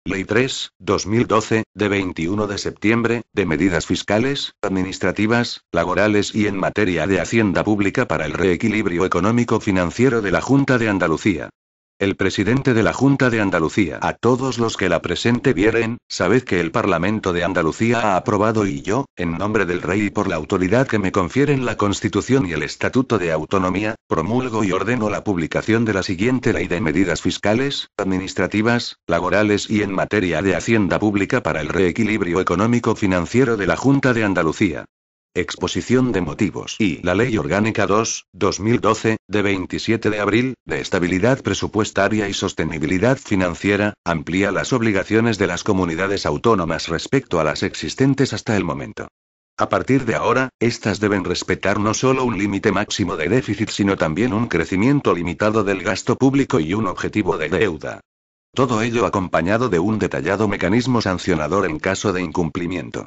Ley 3/2012, de 21 de septiembre, de medidas fiscales, administrativas, laborales y en materia de hacienda pública para el reequilibrio económico-financiero de la Junta de Andalucía. El presidente de la Junta de Andalucía. A todos los que la presente vieren, sabed que el Parlamento de Andalucía ha aprobado y yo, en nombre del Rey y por la autoridad que me confieren la Constitución y el Estatuto de Autonomía, promulgo y ordeno la publicación de la siguiente Ley de medidas fiscales, administrativas, laborales y en materia de hacienda pública para el reequilibrio económico-financiero de la Junta de Andalucía. Exposición de motivos. Y la Ley Orgánica 2/2012, de 27 de abril, de Estabilidad Presupuestaria y Sostenibilidad Financiera, amplía las obligaciones de las comunidades autónomas respecto a las existentes hasta el momento. A partir de ahora, estas deben respetar no solo un límite máximo de déficit sino también un crecimiento limitado del gasto público y un objetivo de deuda. Todo ello acompañado de un detallado mecanismo sancionador en caso de incumplimiento.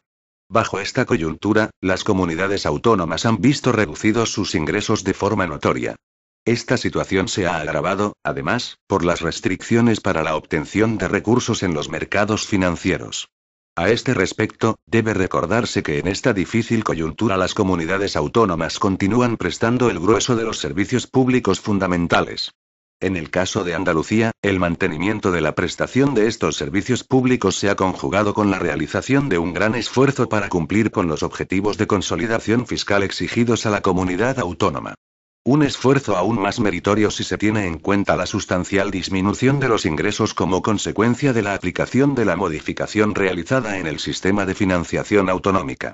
Bajo esta coyuntura, las comunidades autónomas han visto reducidos sus ingresos de forma notoria. Esta situación se ha agravado, además, por las restricciones para la obtención de recursos en los mercados financieros. A este respecto, debe recordarse que en esta difícil coyuntura las comunidades autónomas continúan prestando el grueso de los servicios públicos fundamentales. En el caso de Andalucía, el mantenimiento de la prestación de estos servicios públicos se ha conjugado con la realización de un gran esfuerzo para cumplir con los objetivos de consolidación fiscal exigidos a la comunidad autónoma. Un esfuerzo aún más meritorio si se tiene en cuenta la sustancial disminución de los ingresos como consecuencia de la aplicación de la modificación realizada en el sistema de financiación autonómica.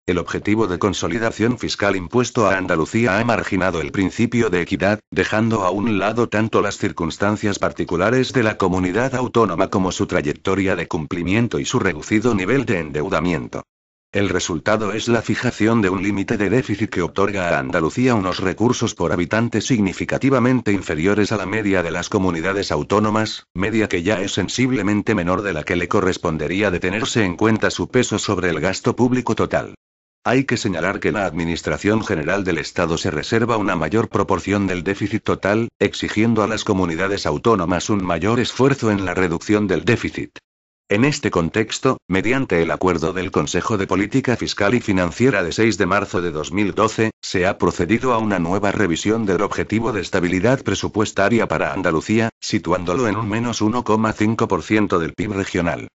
El objetivo de consolidación fiscal impuesto a Andalucía ha marginado el principio de equidad, dejando a un lado tanto las circunstancias particulares de la comunidad autónoma como su trayectoria de cumplimiento y su reducido nivel de endeudamiento. El resultado es la fijación de un límite de déficit que otorga a Andalucía unos recursos por habitante significativamente inferiores a la media de las comunidades autónomas, media que ya es sensiblemente menor de la que le correspondería de tenerse en cuenta su peso sobre el gasto público total. Hay que señalar que la Administración General del Estado se reserva una mayor proporción del déficit total, exigiendo a las comunidades autónomas un mayor esfuerzo en la reducción del déficit. En este contexto, mediante el acuerdo del Consejo de Política Fiscal y Financiera de 6 de marzo de 2012, se ha procedido a una nueva revisión del objetivo de estabilidad presupuestaria para Andalucía, situándolo en un -1,5% del PIB regional.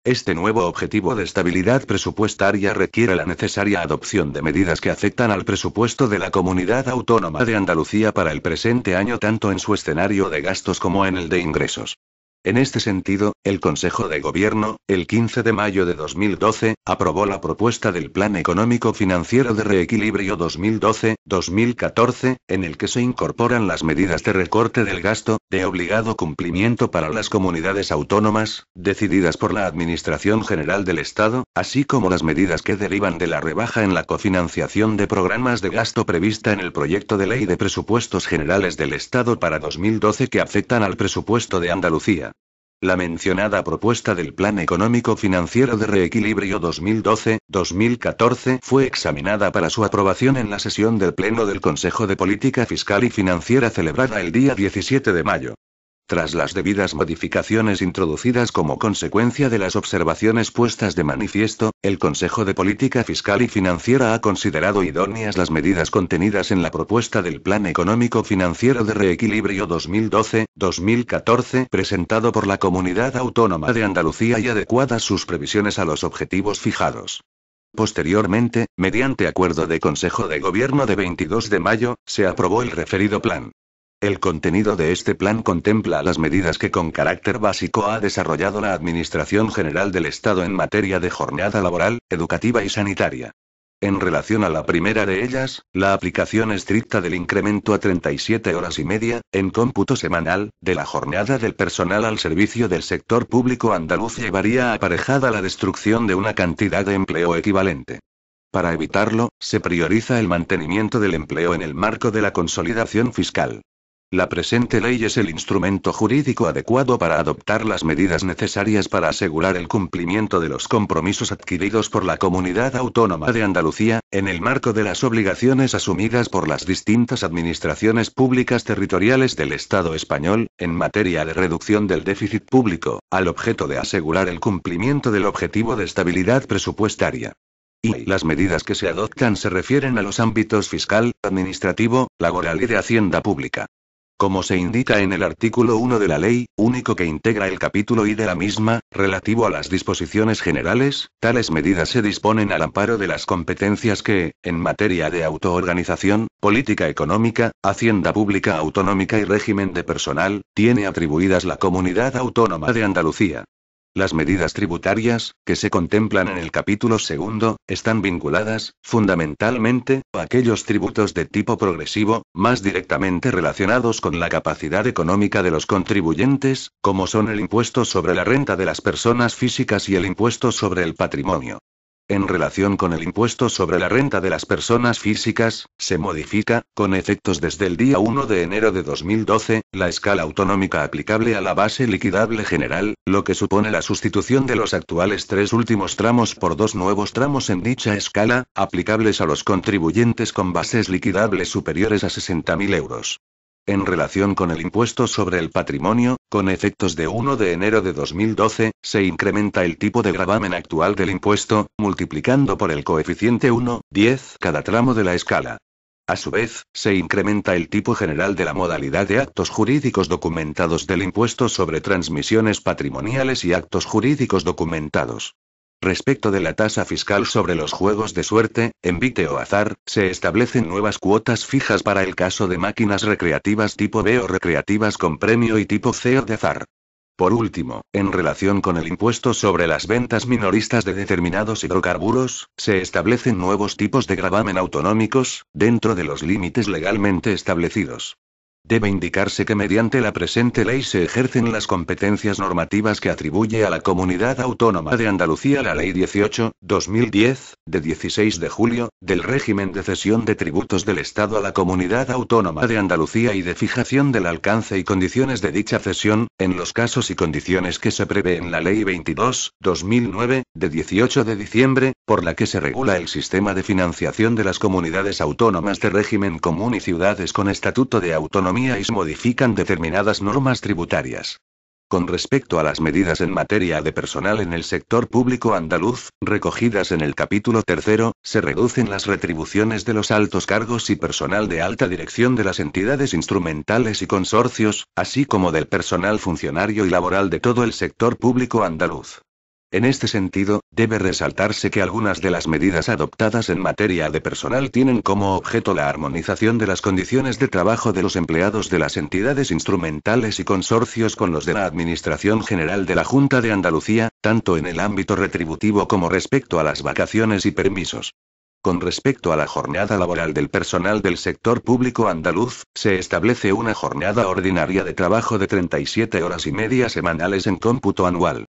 Este nuevo objetivo de estabilidad presupuestaria requiere la necesaria adopción de medidas que afectan al presupuesto de la Comunidad Autónoma de Andalucía para el presente año tanto en su escenario de gastos como en el de ingresos. En este sentido, el Consejo de Gobierno, el 15 de mayo de 2012, aprobó la propuesta del Plan Económico Financiero de Reequilibrio 2012-2014, en el que se incorporan las medidas de recorte del gasto, de obligado cumplimiento para las comunidades autónomas, decididas por la Administración General del Estado, así como las medidas que derivan de la rebaja en la cofinanciación de programas de gasto prevista en el proyecto de Ley de Presupuestos Generales del Estado para 2012 que afectan al presupuesto de Andalucía. La mencionada propuesta del Plan Económico Financiero de Reequilibrio 2012-2014 fue examinada para su aprobación en la sesión del Pleno del Consejo de Política Fiscal y Financiera celebrada el día 17 de mayo. Tras las debidas modificaciones introducidas como consecuencia de las observaciones puestas de manifiesto, el Consejo de Política Fiscal y Financiera ha considerado idóneas las medidas contenidas en la propuesta del Plan Económico Financiero de Reequilibrio 2012-2014 presentado por la Comunidad Autónoma de Andalucía y adecuadas sus previsiones a los objetivos fijados. Posteriormente, mediante acuerdo de Consejo de Gobierno de 22 de mayo, se aprobó el referido plan. El contenido de este plan contempla las medidas que con carácter básico ha desarrollado la Administración General del Estado en materia de jornada laboral, educativa y sanitaria. En relación a la primera de ellas, la aplicación estricta del incremento a 37 horas y media, en cómputo semanal, de la jornada del personal al servicio del sector público andaluz llevaría aparejada la destrucción de una cantidad de empleo equivalente. Para evitarlo, se prioriza el mantenimiento del empleo en el marco de la consolidación fiscal. La presente ley es el instrumento jurídico adecuado para adoptar las medidas necesarias para asegurar el cumplimiento de los compromisos adquiridos por la Comunidad Autónoma de Andalucía, en el marco de las obligaciones asumidas por las distintas administraciones públicas territoriales del Estado español, en materia de reducción del déficit público, al objeto de asegurar el cumplimiento del objetivo de estabilidad presupuestaria. Y las medidas que se adoptan se refieren a los ámbitos fiscal, administrativo, laboral y de hacienda pública. Como se indica en el artículo 1 de la ley, único que integra el capítulo I de la misma, relativo a las disposiciones generales, tales medidas se disponen al amparo de las competencias que, en materia de autoorganización, política económica, hacienda pública autonómica y régimen de personal, tiene atribuidas la Comunidad Autónoma de Andalucía. Las medidas tributarias, que se contemplan en el capítulo segundo, están vinculadas, fundamentalmente, a aquellos tributos de tipo progresivo, más directamente relacionados con la capacidad económica de los contribuyentes, como son el impuesto sobre la renta de las personas físicas y el impuesto sobre el patrimonio. En relación con el impuesto sobre la renta de las personas físicas, se modifica, con efectos desde el día 1 de enero de 2012, la escala autonómica aplicable a la base liquidable general, lo que supone la sustitución de los actuales 3 últimos tramos por 2 nuevos tramos en dicha escala, aplicables a los contribuyentes con bases liquidables superiores a 60.000 euros. En relación con el impuesto sobre el patrimonio, con efectos de 1 de enero de 2012, se incrementa el tipo de gravamen actual del impuesto, multiplicando por el coeficiente 1,10 cada tramo de la escala. A su vez, se incrementa el tipo general de la modalidad de actos jurídicos documentados del impuesto sobre transmisiones patrimoniales y actos jurídicos documentados. Respecto de la tasa fiscal sobre los juegos de suerte, envite o azar, se establecen nuevas cuotas fijas para el caso de máquinas recreativas tipo B o recreativas con premio y tipo C o de azar. Por último, en relación con el impuesto sobre las ventas minoristas de determinados hidrocarburos, se establecen nuevos tipos de gravamen autonómicos, dentro de los límites legalmente establecidos. Debe indicarse que mediante la presente ley se ejercen las competencias normativas que atribuye a la Comunidad Autónoma de Andalucía la Ley 18/2010, de 16 de julio, del régimen de cesión de tributos del Estado a la Comunidad Autónoma de Andalucía y de fijación del alcance y condiciones de dicha cesión, en los casos y condiciones que se prevé en la Ley 22/2009, de 18 de diciembre, por la que se regula el sistema de financiación de las comunidades autónomas de régimen común y ciudades con estatuto de autonomía y se modifican determinadas normas tributarias. Con respecto a las medidas en materia de personal en el sector público andaluz, recogidas en el capítulo tercero, se reducen las retribuciones de los altos cargos y personal de alta dirección de las entidades instrumentales y consorcios, así como del personal funcionario y laboral de todo el sector público andaluz. En este sentido, debe resaltarse que algunas de las medidas adoptadas en materia de personal tienen como objeto la armonización de las condiciones de trabajo de los empleados de las entidades instrumentales y consorcios con los de la Administración General de la Junta de Andalucía, tanto en el ámbito retributivo como respecto a las vacaciones y permisos. Con respecto a la jornada laboral del personal del sector público andaluz, se establece una jornada ordinaria de trabajo de 37 horas y media semanales en cómputo anual.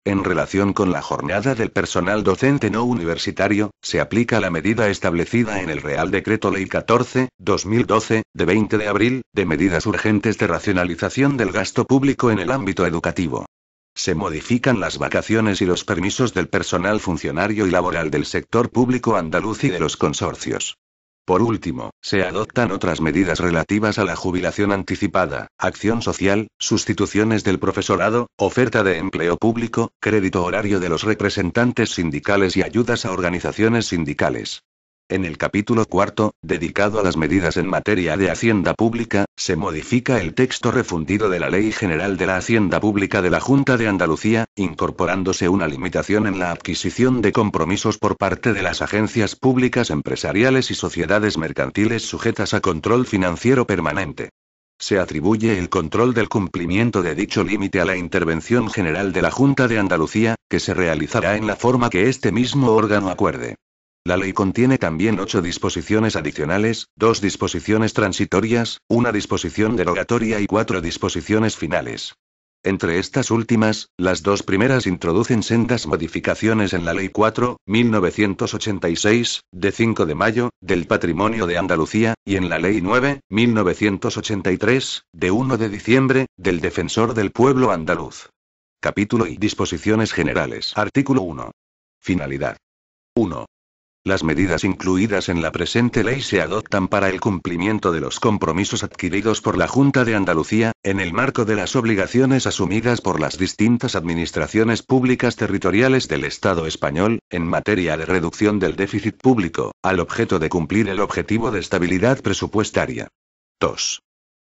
En relación con la jornada del personal docente no universitario, se aplica la medida establecida en el Real Decreto Ley 14/2012, de 20 de abril, de medidas urgentes de racionalización del gasto público en el ámbito educativo. Se modifican las vacaciones y los permisos del personal funcionario y laboral del sector público andaluz y de los consorcios. Por último, se adoptan otras medidas relativas a la jubilación anticipada, acción social, sustituciones del profesorado, oferta de empleo público, crédito horario de los representantes sindicales y ayudas a organizaciones sindicales. En el capítulo cuarto, dedicado a las medidas en materia de hacienda pública, se modifica el texto refundido de la Ley General de la Hacienda Pública de la Junta de Andalucía, incorporándose una limitación en la adquisición de compromisos por parte de las agencias públicas empresariales y sociedades mercantiles sujetas a control financiero permanente. Se atribuye el control del cumplimiento de dicho límite a la Intervención General de la Junta de Andalucía, que se realizará en la forma que este mismo órgano acuerde. La ley contiene también 8 disposiciones adicionales, 2 disposiciones transitorias, 1 disposición derogatoria y 4 disposiciones finales. Entre estas últimas, las dos primeras introducen sendas modificaciones en la Ley 4/1986, de 5 de mayo, del Patrimonio de Andalucía, y en la Ley 9/1983, de 1 de diciembre, del Defensor del Pueblo Andaluz. Capítulo y disposiciones generales. Artículo 1. Finalidad. 1. Las medidas incluidas en la presente ley se adoptan para el cumplimiento de los compromisos adquiridos por la Junta de Andalucía, en el marco de las obligaciones asumidas por las distintas administraciones públicas territoriales del Estado español, en materia de reducción del déficit público, al objeto de cumplir el objetivo de estabilidad presupuestaria. 2.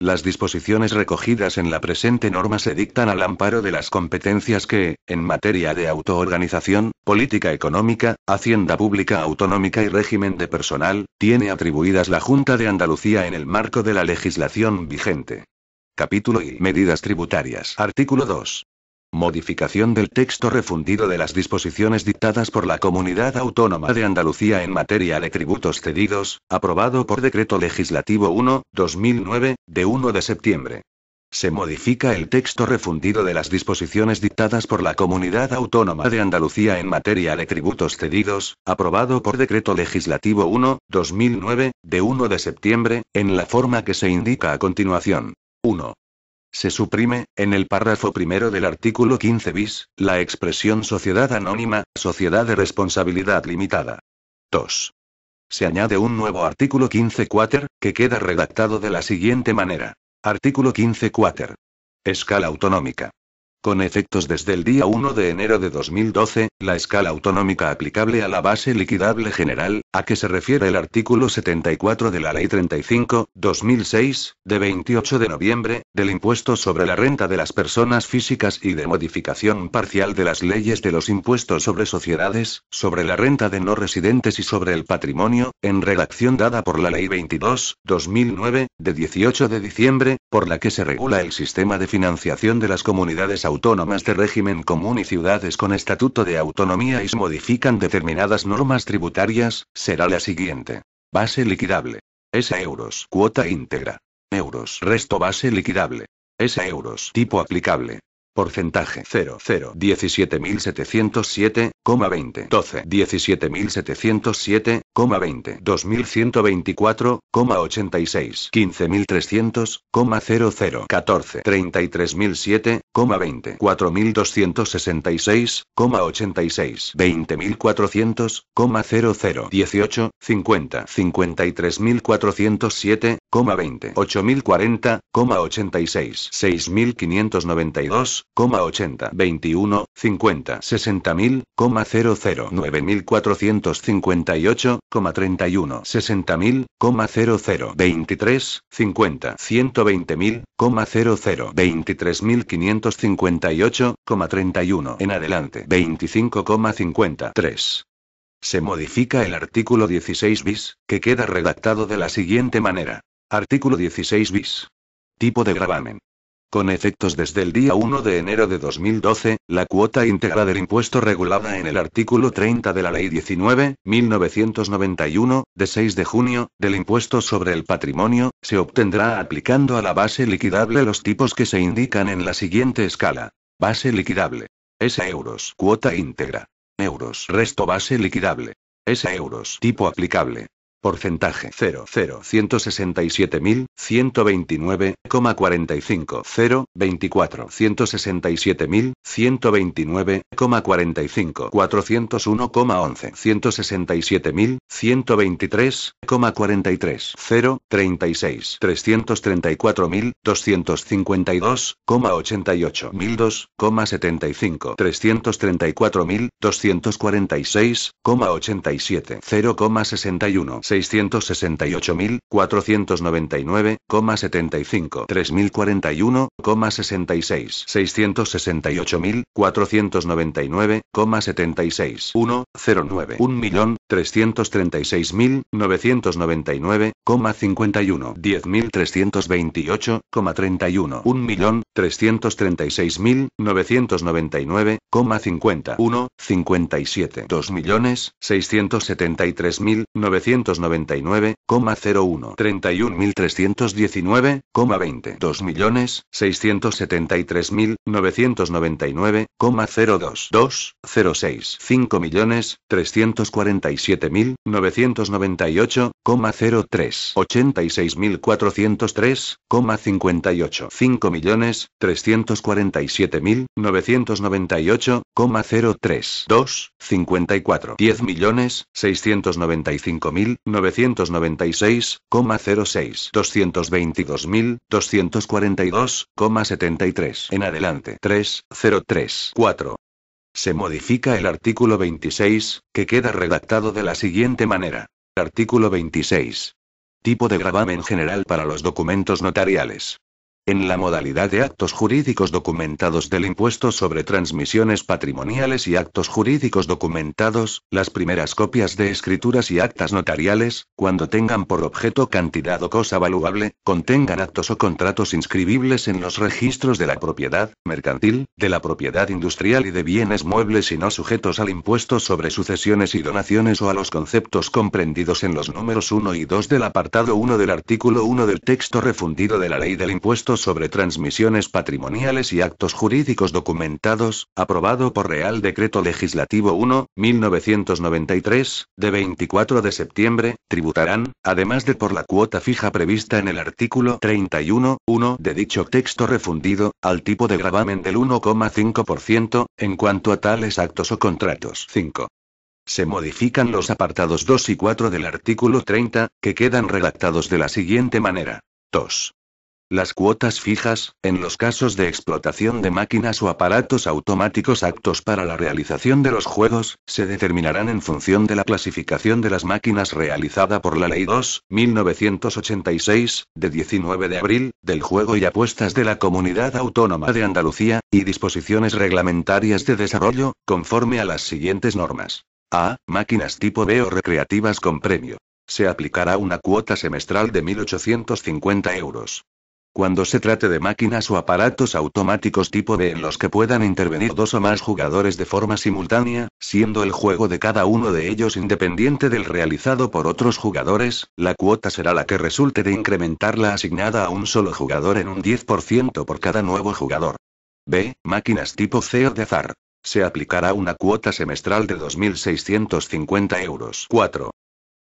Las disposiciones recogidas en la presente norma se dictan al amparo de las competencias que, en materia de autoorganización, política económica, hacienda pública autonómica y régimen de personal, tiene atribuidas la Junta de Andalucía en el marco de la legislación vigente. Capítulo y medidas tributarias. Artículo 2. Modificación del texto refundido de las disposiciones dictadas por la Comunidad Autónoma de Andalucía en materia de tributos cedidos, aprobado por Decreto Legislativo 1/2009, de 1 de septiembre. Se modifica el texto refundido de las disposiciones dictadas por la Comunidad Autónoma de Andalucía en materia de tributos cedidos, aprobado por Decreto Legislativo 1/2009, de 1 de septiembre, en la forma que se indica a continuación. 1. Se suprime, en el párrafo primero del artículo 15 bis, la expresión sociedad anónima, sociedad de responsabilidad limitada. 2. Se añade un nuevo artículo 15 quater, que queda redactado de la siguiente manera. Artículo 15 quater. Escala autonómica. Con efectos desde el día 1 de enero de 2012, la escala autonómica aplicable a la base liquidable general, a que se refiere el artículo 74 de la Ley 35/2006, de 28 de noviembre, del impuesto sobre la renta de las personas físicas y de modificación parcial de las leyes de los impuestos sobre sociedades, sobre la renta de no residentes y sobre el patrimonio, en redacción dada por la Ley 22/2009, de 18 de diciembre, por la que se regula el sistema de financiación de las comunidades autónomas de régimen común y ciudades con estatuto de autonomía y se modifican determinadas normas tributarias, será la siguiente. Base liquidable. S euros. Cuota íntegra. Euros. Resto base liquidable. S euros. Tipo aplicable. Porcentaje 00. 17.707,20. 12. 17.707,20. 2.124,86. 15.300,00. 14. 33.007,20. 4.266,86. 20.400,00. 18. 50. 53.407,20. 8.040,86. 6.592,80. 21, 50, 60.000,00. 9.458,31. 60.000,00. 23, 50, 120.000,00. 23.558,31. En adelante. 25,53. Se modifica el artículo 16 bis, que queda redactado de la siguiente manera. Artículo 16 bis. Tipo de gravamen. Con efectos desde el día 1 de enero de 2012, la cuota íntegra del impuesto regulada en el artículo 30 de la Ley 19/1991, de 6 de junio, del impuesto sobre el patrimonio, se obtendrá aplicando a la base liquidable los tipos que se indican en la siguiente escala. Base liquidable. S euros. Cuota íntegra. Euros. Resto base liquidable. S euros. Tipo aplicable. Porcentaje 00. 167.129,45. 0. 24. 167.129,45. 401,11. 167.123,43. 0. 36. 334.252,88. 1.002,75. 334.246,87. 0,61. 668.499,75. 3.041,66. 668.499,76. 1,09. 1.336.999,51. 10.328,31. 1.336.999,50. 1,57. 2.673.999,50. 2.999,01, 31.319,20, 2.673.999,02, 2,06, 5.347.998,03, 86.403,58, 5.347.998,03, 2, 54, 10.695.996,06, 222.242,73 en adelante. 3, 0, 3, 4. Se modifica el artículo 26, que queda redactado de la siguiente manera. Artículo 26. Tipo de gravamen general para los documentos notariales. En la modalidad de actos jurídicos documentados del impuesto sobre transmisiones patrimoniales y actos jurídicos documentados, las primeras copias de escrituras y actas notariales, cuando tengan por objeto cantidad o cosa valuable, contengan actos o contratos inscribibles en los registros de la propiedad mercantil, de la propiedad industrial y de bienes muebles y no sujetos al impuesto sobre sucesiones y donaciones o a los conceptos comprendidos en los números 1 y 2 del apartado 1 del artículo 1 del texto refundido de la Ley del Impuesto sobre transmisiones patrimoniales y actos jurídicos documentados, aprobado por Real Decreto Legislativo 1, 1993, de 24 de septiembre, tributarán, además de por la cuota fija prevista en el artículo 31.1 de dicho texto refundido, al tipo de gravamen del 1,5%, en cuanto a tales actos o contratos. 5. Se modifican los apartados 2 y 4 del artículo 30, que quedan redactados de la siguiente manera. 2. Las cuotas fijas, en los casos de explotación de máquinas o aparatos automáticos aptos para la realización de los juegos, se determinarán en función de la clasificación de las máquinas realizada por la Ley 2, 1986, de 19 de abril, del juego y apuestas de la Comunidad Autónoma de Andalucía, y disposiciones reglamentarias de desarrollo, conforme a las siguientes normas. A. Máquinas tipo B o recreativas con premio. Se aplicará una cuota semestral de 1.850 euros. Cuando se trate de máquinas o aparatos automáticos tipo B en los que puedan intervenir dos o más jugadores de forma simultánea, siendo el juego de cada uno de ellos independiente del realizado por otros jugadores, la cuota será la que resulte de incrementar la asignada a un solo jugador en un 10% por cada nuevo jugador. B. Máquinas tipo C o de azar. Se aplicará una cuota semestral de 2.650 euros. 4.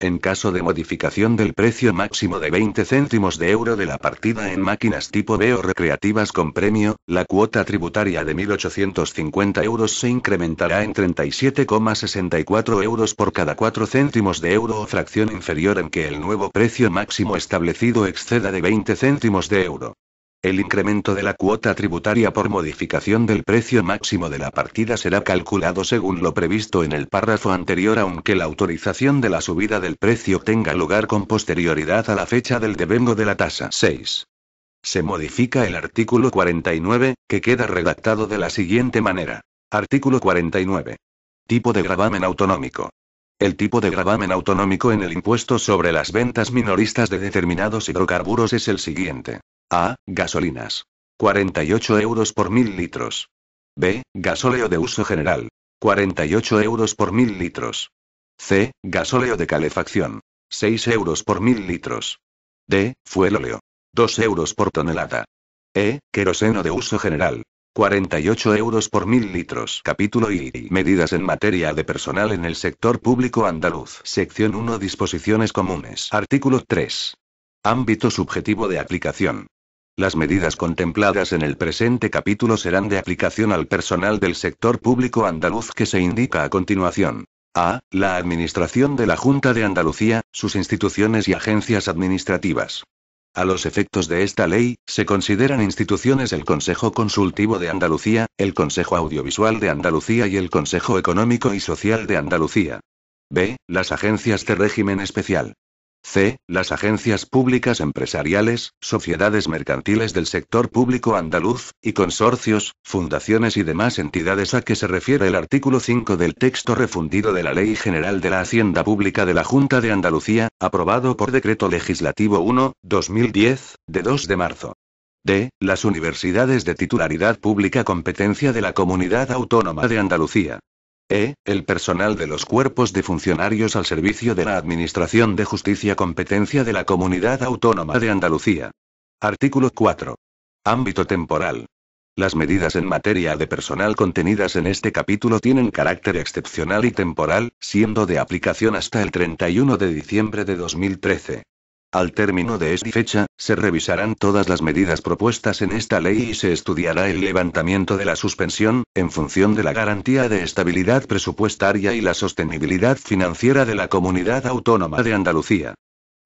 En caso de modificación del precio máximo de 20 céntimos de euro de la partida en máquinas tipo B o recreativas con premio, la cuota tributaria de 1.850 euros se incrementará en 37,64 euros por cada 4 céntimos de euro o fracción inferior en que el nuevo precio máximo establecido exceda de 20 céntimos de euro. El incremento de la cuota tributaria por modificación del precio máximo de la partida será calculado según lo previsto en el párrafo anterior, aunque la autorización de la subida del precio tenga lugar con posterioridad a la fecha del devengo de la tasa. 6. Se modifica el artículo 49, que queda redactado de la siguiente manera. Artículo 49. Tipo de gravamen autonómico. El tipo de gravamen autonómico en el impuesto sobre las ventas minoristas de determinados hidrocarburos es el siguiente. A. Gasolinas. 48 euros por 1000 litros. B. Gasóleo de uso general. 48 euros por 1000 litros. C. Gasóleo de calefacción. 6 euros por 1000 litros. D. Fuelóleo. 2 euros por tonelada. E. Queroseno de uso general. 48 euros por 1000 litros. Capítulo I. Medidas en materia de personal en el sector público andaluz. Sección 1. Disposiciones comunes. Artículo 3. Ámbito subjetivo de aplicación. Las medidas contempladas en el presente capítulo serán de aplicación al personal del sector público andaluz que se indica a continuación. A. La Administración de la Junta de Andalucía, sus instituciones y agencias administrativas. A los efectos de esta ley, se consideran instituciones el Consejo Consultivo de Andalucía, el Consejo Audiovisual de Andalucía y el Consejo Económico y Social de Andalucía. B. Las agencias de régimen especial. C. Las agencias públicas empresariales, sociedades mercantiles del sector público andaluz, y consorcios, fundaciones y demás entidades a que se refiere el artículo 5 del texto refundido de la Ley General de la Hacienda Pública de la Junta de Andalucía, aprobado por Decreto Legislativo 1, 2010, de 2 de marzo. D. Las universidades de titularidad pública competencia de la Comunidad Autónoma de Andalucía. El personal de los cuerpos de funcionarios al servicio de la Administración de Justicia, competencia de la Comunidad Autónoma de Andalucía. Artículo 4. Ámbito temporal. Las medidas en materia de personal contenidas en este capítulo tienen carácter excepcional y temporal, siendo de aplicación hasta el 31 de diciembre de 2013. Al término de esta fecha, se revisarán todas las medidas propuestas en esta ley y se estudiará el levantamiento de la suspensión, en función de la garantía de estabilidad presupuestaria y la sostenibilidad financiera de la Comunidad Autónoma de Andalucía.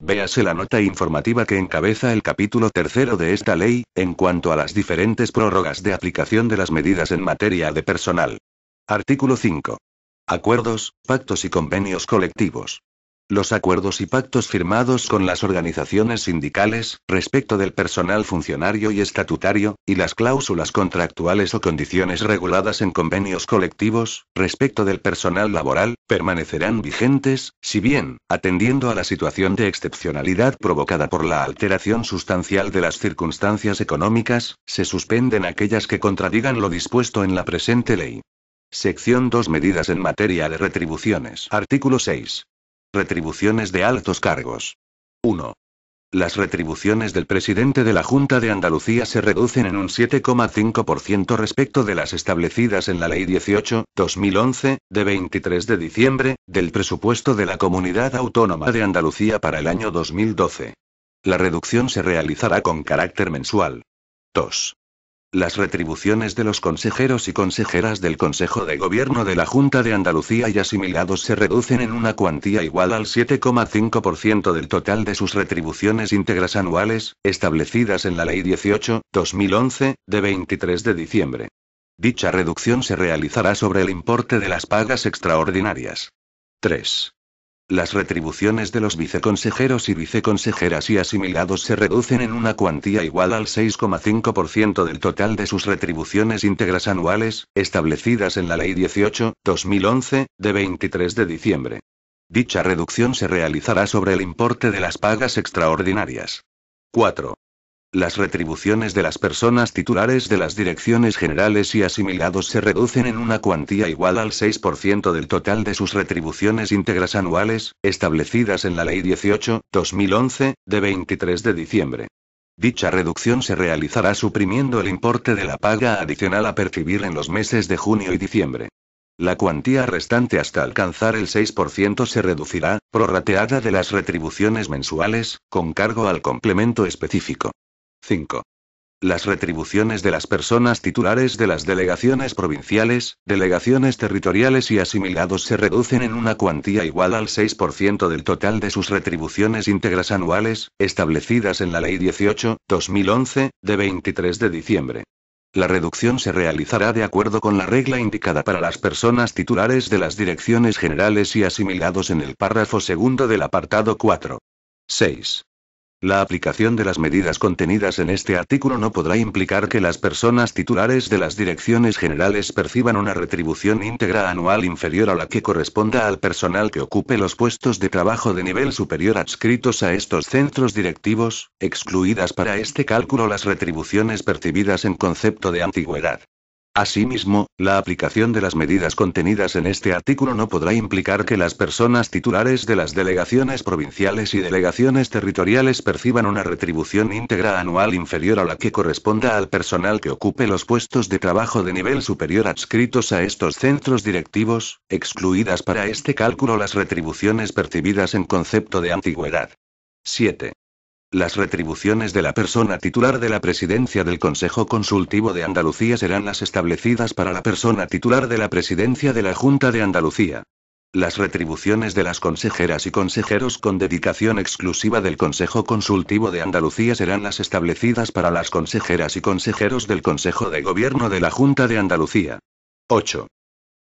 Véase la nota informativa que encabeza el capítulo 3 de esta ley, en cuanto a las diferentes prórrogas de aplicación de las medidas en materia de personal. Artículo 5. Acuerdos, pactos y convenios colectivos. Los acuerdos y pactos firmados con las organizaciones sindicales, respecto del personal funcionario y estatutario, y las cláusulas contractuales o condiciones reguladas en convenios colectivos, respecto del personal laboral, permanecerán vigentes, si bien, atendiendo a la situación de excepcionalidad provocada por la alteración sustancial de las circunstancias económicas, se suspenden aquellas que contradigan lo dispuesto en la presente ley. Sección 2. Medidas en materia de retribuciones. Artículo 6. Retribuciones de altos cargos. 1. Las retribuciones del presidente de la Junta de Andalucía se reducen en un 7,5% respecto de las establecidas en la Ley 18/2011, de 23 de diciembre, del presupuesto de la Comunidad Autónoma de Andalucía para el año 2012. La reducción se realizará con carácter mensual. 2. Las retribuciones de los consejeros y consejeras del Consejo de Gobierno de la Junta de Andalucía y asimilados se reducen en una cuantía igual al 7,5% del total de sus retribuciones íntegras anuales, establecidas en la Ley 18/2011, de 23 de diciembre. Dicha reducción se realizará sobre el importe de las pagas extraordinarias. 3. Las retribuciones de los viceconsejeros y viceconsejeras y asimilados se reducen en una cuantía igual al 6,5% del total de sus retribuciones íntegras anuales, establecidas en la Ley 18/2011, de 23 de diciembre. Dicha reducción se realizará sobre el importe de las pagas extraordinarias. 4. Las retribuciones de las personas titulares de las direcciones generales y asimilados se reducen en una cuantía igual al 6% del total de sus retribuciones íntegras anuales, establecidas en la Ley 18/2011, de 23 de diciembre. Dicha reducción se realizará suprimiendo el importe de la paga adicional a percibir en los meses de junio y diciembre. La cuantía restante hasta alcanzar el 6% se reducirá, prorrateada de las retribuciones mensuales, con cargo al complemento específico. 5. Las retribuciones de las personas titulares de las delegaciones provinciales, delegaciones territoriales y asimilados se reducen en una cuantía igual al 6% del total de sus retribuciones íntegras anuales, establecidas en la Ley 18/2011, de 23 de diciembre. La reducción se realizará de acuerdo con la regla indicada para las personas titulares de las direcciones generales y asimilados en el párrafo segundo del apartado 4. 6. La aplicación de las medidas contenidas en este artículo no podrá implicar que las personas titulares de las direcciones generales perciban una retribución íntegra anual inferior a la que corresponda al personal que ocupe los puestos de trabajo de nivel superior adscritos a estos centros directivos, excluidas para este cálculo las retribuciones percibidas en concepto de antigüedad. Asimismo, la aplicación de las medidas contenidas en este artículo no podrá implicar que las personas titulares de las delegaciones provinciales y delegaciones territoriales perciban una retribución íntegra anual inferior a la que corresponda al personal que ocupe los puestos de trabajo de nivel superior adscritos a estos centros directivos, excluidas para este cálculo las retribuciones percibidas en concepto de antigüedad. 7. Las retribuciones de la persona titular de la presidencia del Consejo Consultivo de Andalucía serán las establecidas para la persona titular de la presidencia de la Junta de Andalucía. Las retribuciones de las consejeras y consejeros con dedicación exclusiva del Consejo Consultivo de Andalucía serán las establecidas para las consejeras y consejeros del Consejo de Gobierno de la Junta de Andalucía. 8.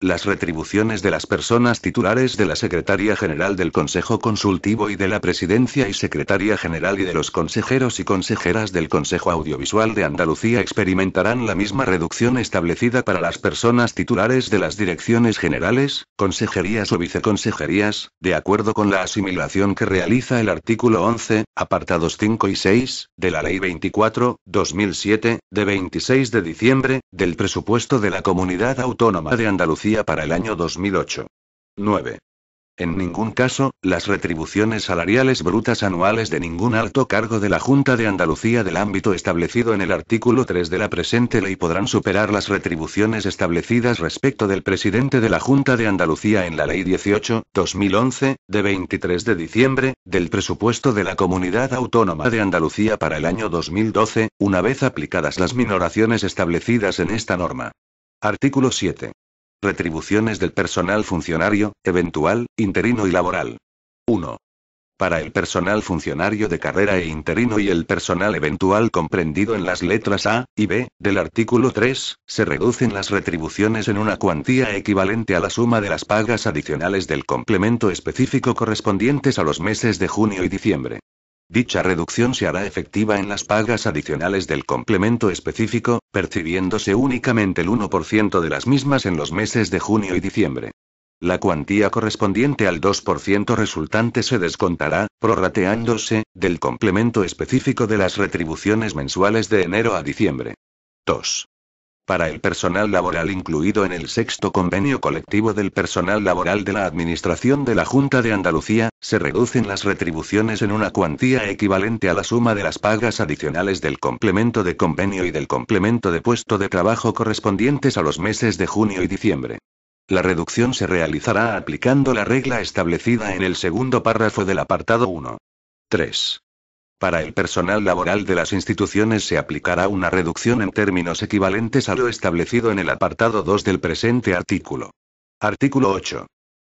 Las retribuciones de las personas titulares de la Secretaría General del Consejo Consultivo y de la Presidencia y Secretaría General y de los consejeros y consejeras del Consejo Audiovisual de Andalucía experimentarán la misma reducción establecida para las personas titulares de las direcciones generales, consejerías o viceconsejerías, de acuerdo con la asimilación que realiza el artículo 11, apartados 5 y 6, de la Ley 24/2007, de 26 de diciembre, del presupuesto de la Comunidad Autónoma de Andalucía Andalucía para el año 2008. 9. En ningún caso, las retribuciones salariales brutas anuales de ningún alto cargo de la Junta de Andalucía del ámbito establecido en el artículo 3 de la presente ley podrán superar las retribuciones establecidas respecto del presidente de la Junta de Andalucía en la Ley 18/2011, de 23 de diciembre, del presupuesto de la Comunidad Autónoma de Andalucía para el año 2012, una vez aplicadas las minoraciones establecidas en esta norma. Artículo 7. Retribuciones del personal funcionario, eventual, interino y laboral. 1. Para el personal funcionario de carrera e interino y el personal eventual comprendido en las letras A y B del artículo 3, se reducen las retribuciones en una cuantía equivalente a la suma de las pagas adicionales del complemento específico correspondientes a los meses de junio y diciembre. Dicha reducción se hará efectiva en las pagas adicionales del complemento específico, percibiéndose únicamente el 1% de las mismas en los meses de junio y diciembre. La cuantía correspondiente al 2% resultante se descontará, prorrateándose, del complemento específico de las retribuciones mensuales de enero a diciembre. 2. Para el personal laboral incluido en el sexto convenio colectivo del personal laboral de la Administración de la Junta de Andalucía, se reducen las retribuciones en una cuantía equivalente a la suma de las pagas adicionales del complemento de convenio y del complemento de puesto de trabajo correspondientes a los meses de junio y diciembre. La reducción se realizará aplicando la regla establecida en el segundo párrafo del apartado 1. 3. Para el personal laboral de las instituciones se aplicará una reducción en términos equivalentes a lo establecido en el apartado 2 del presente artículo. Artículo 8.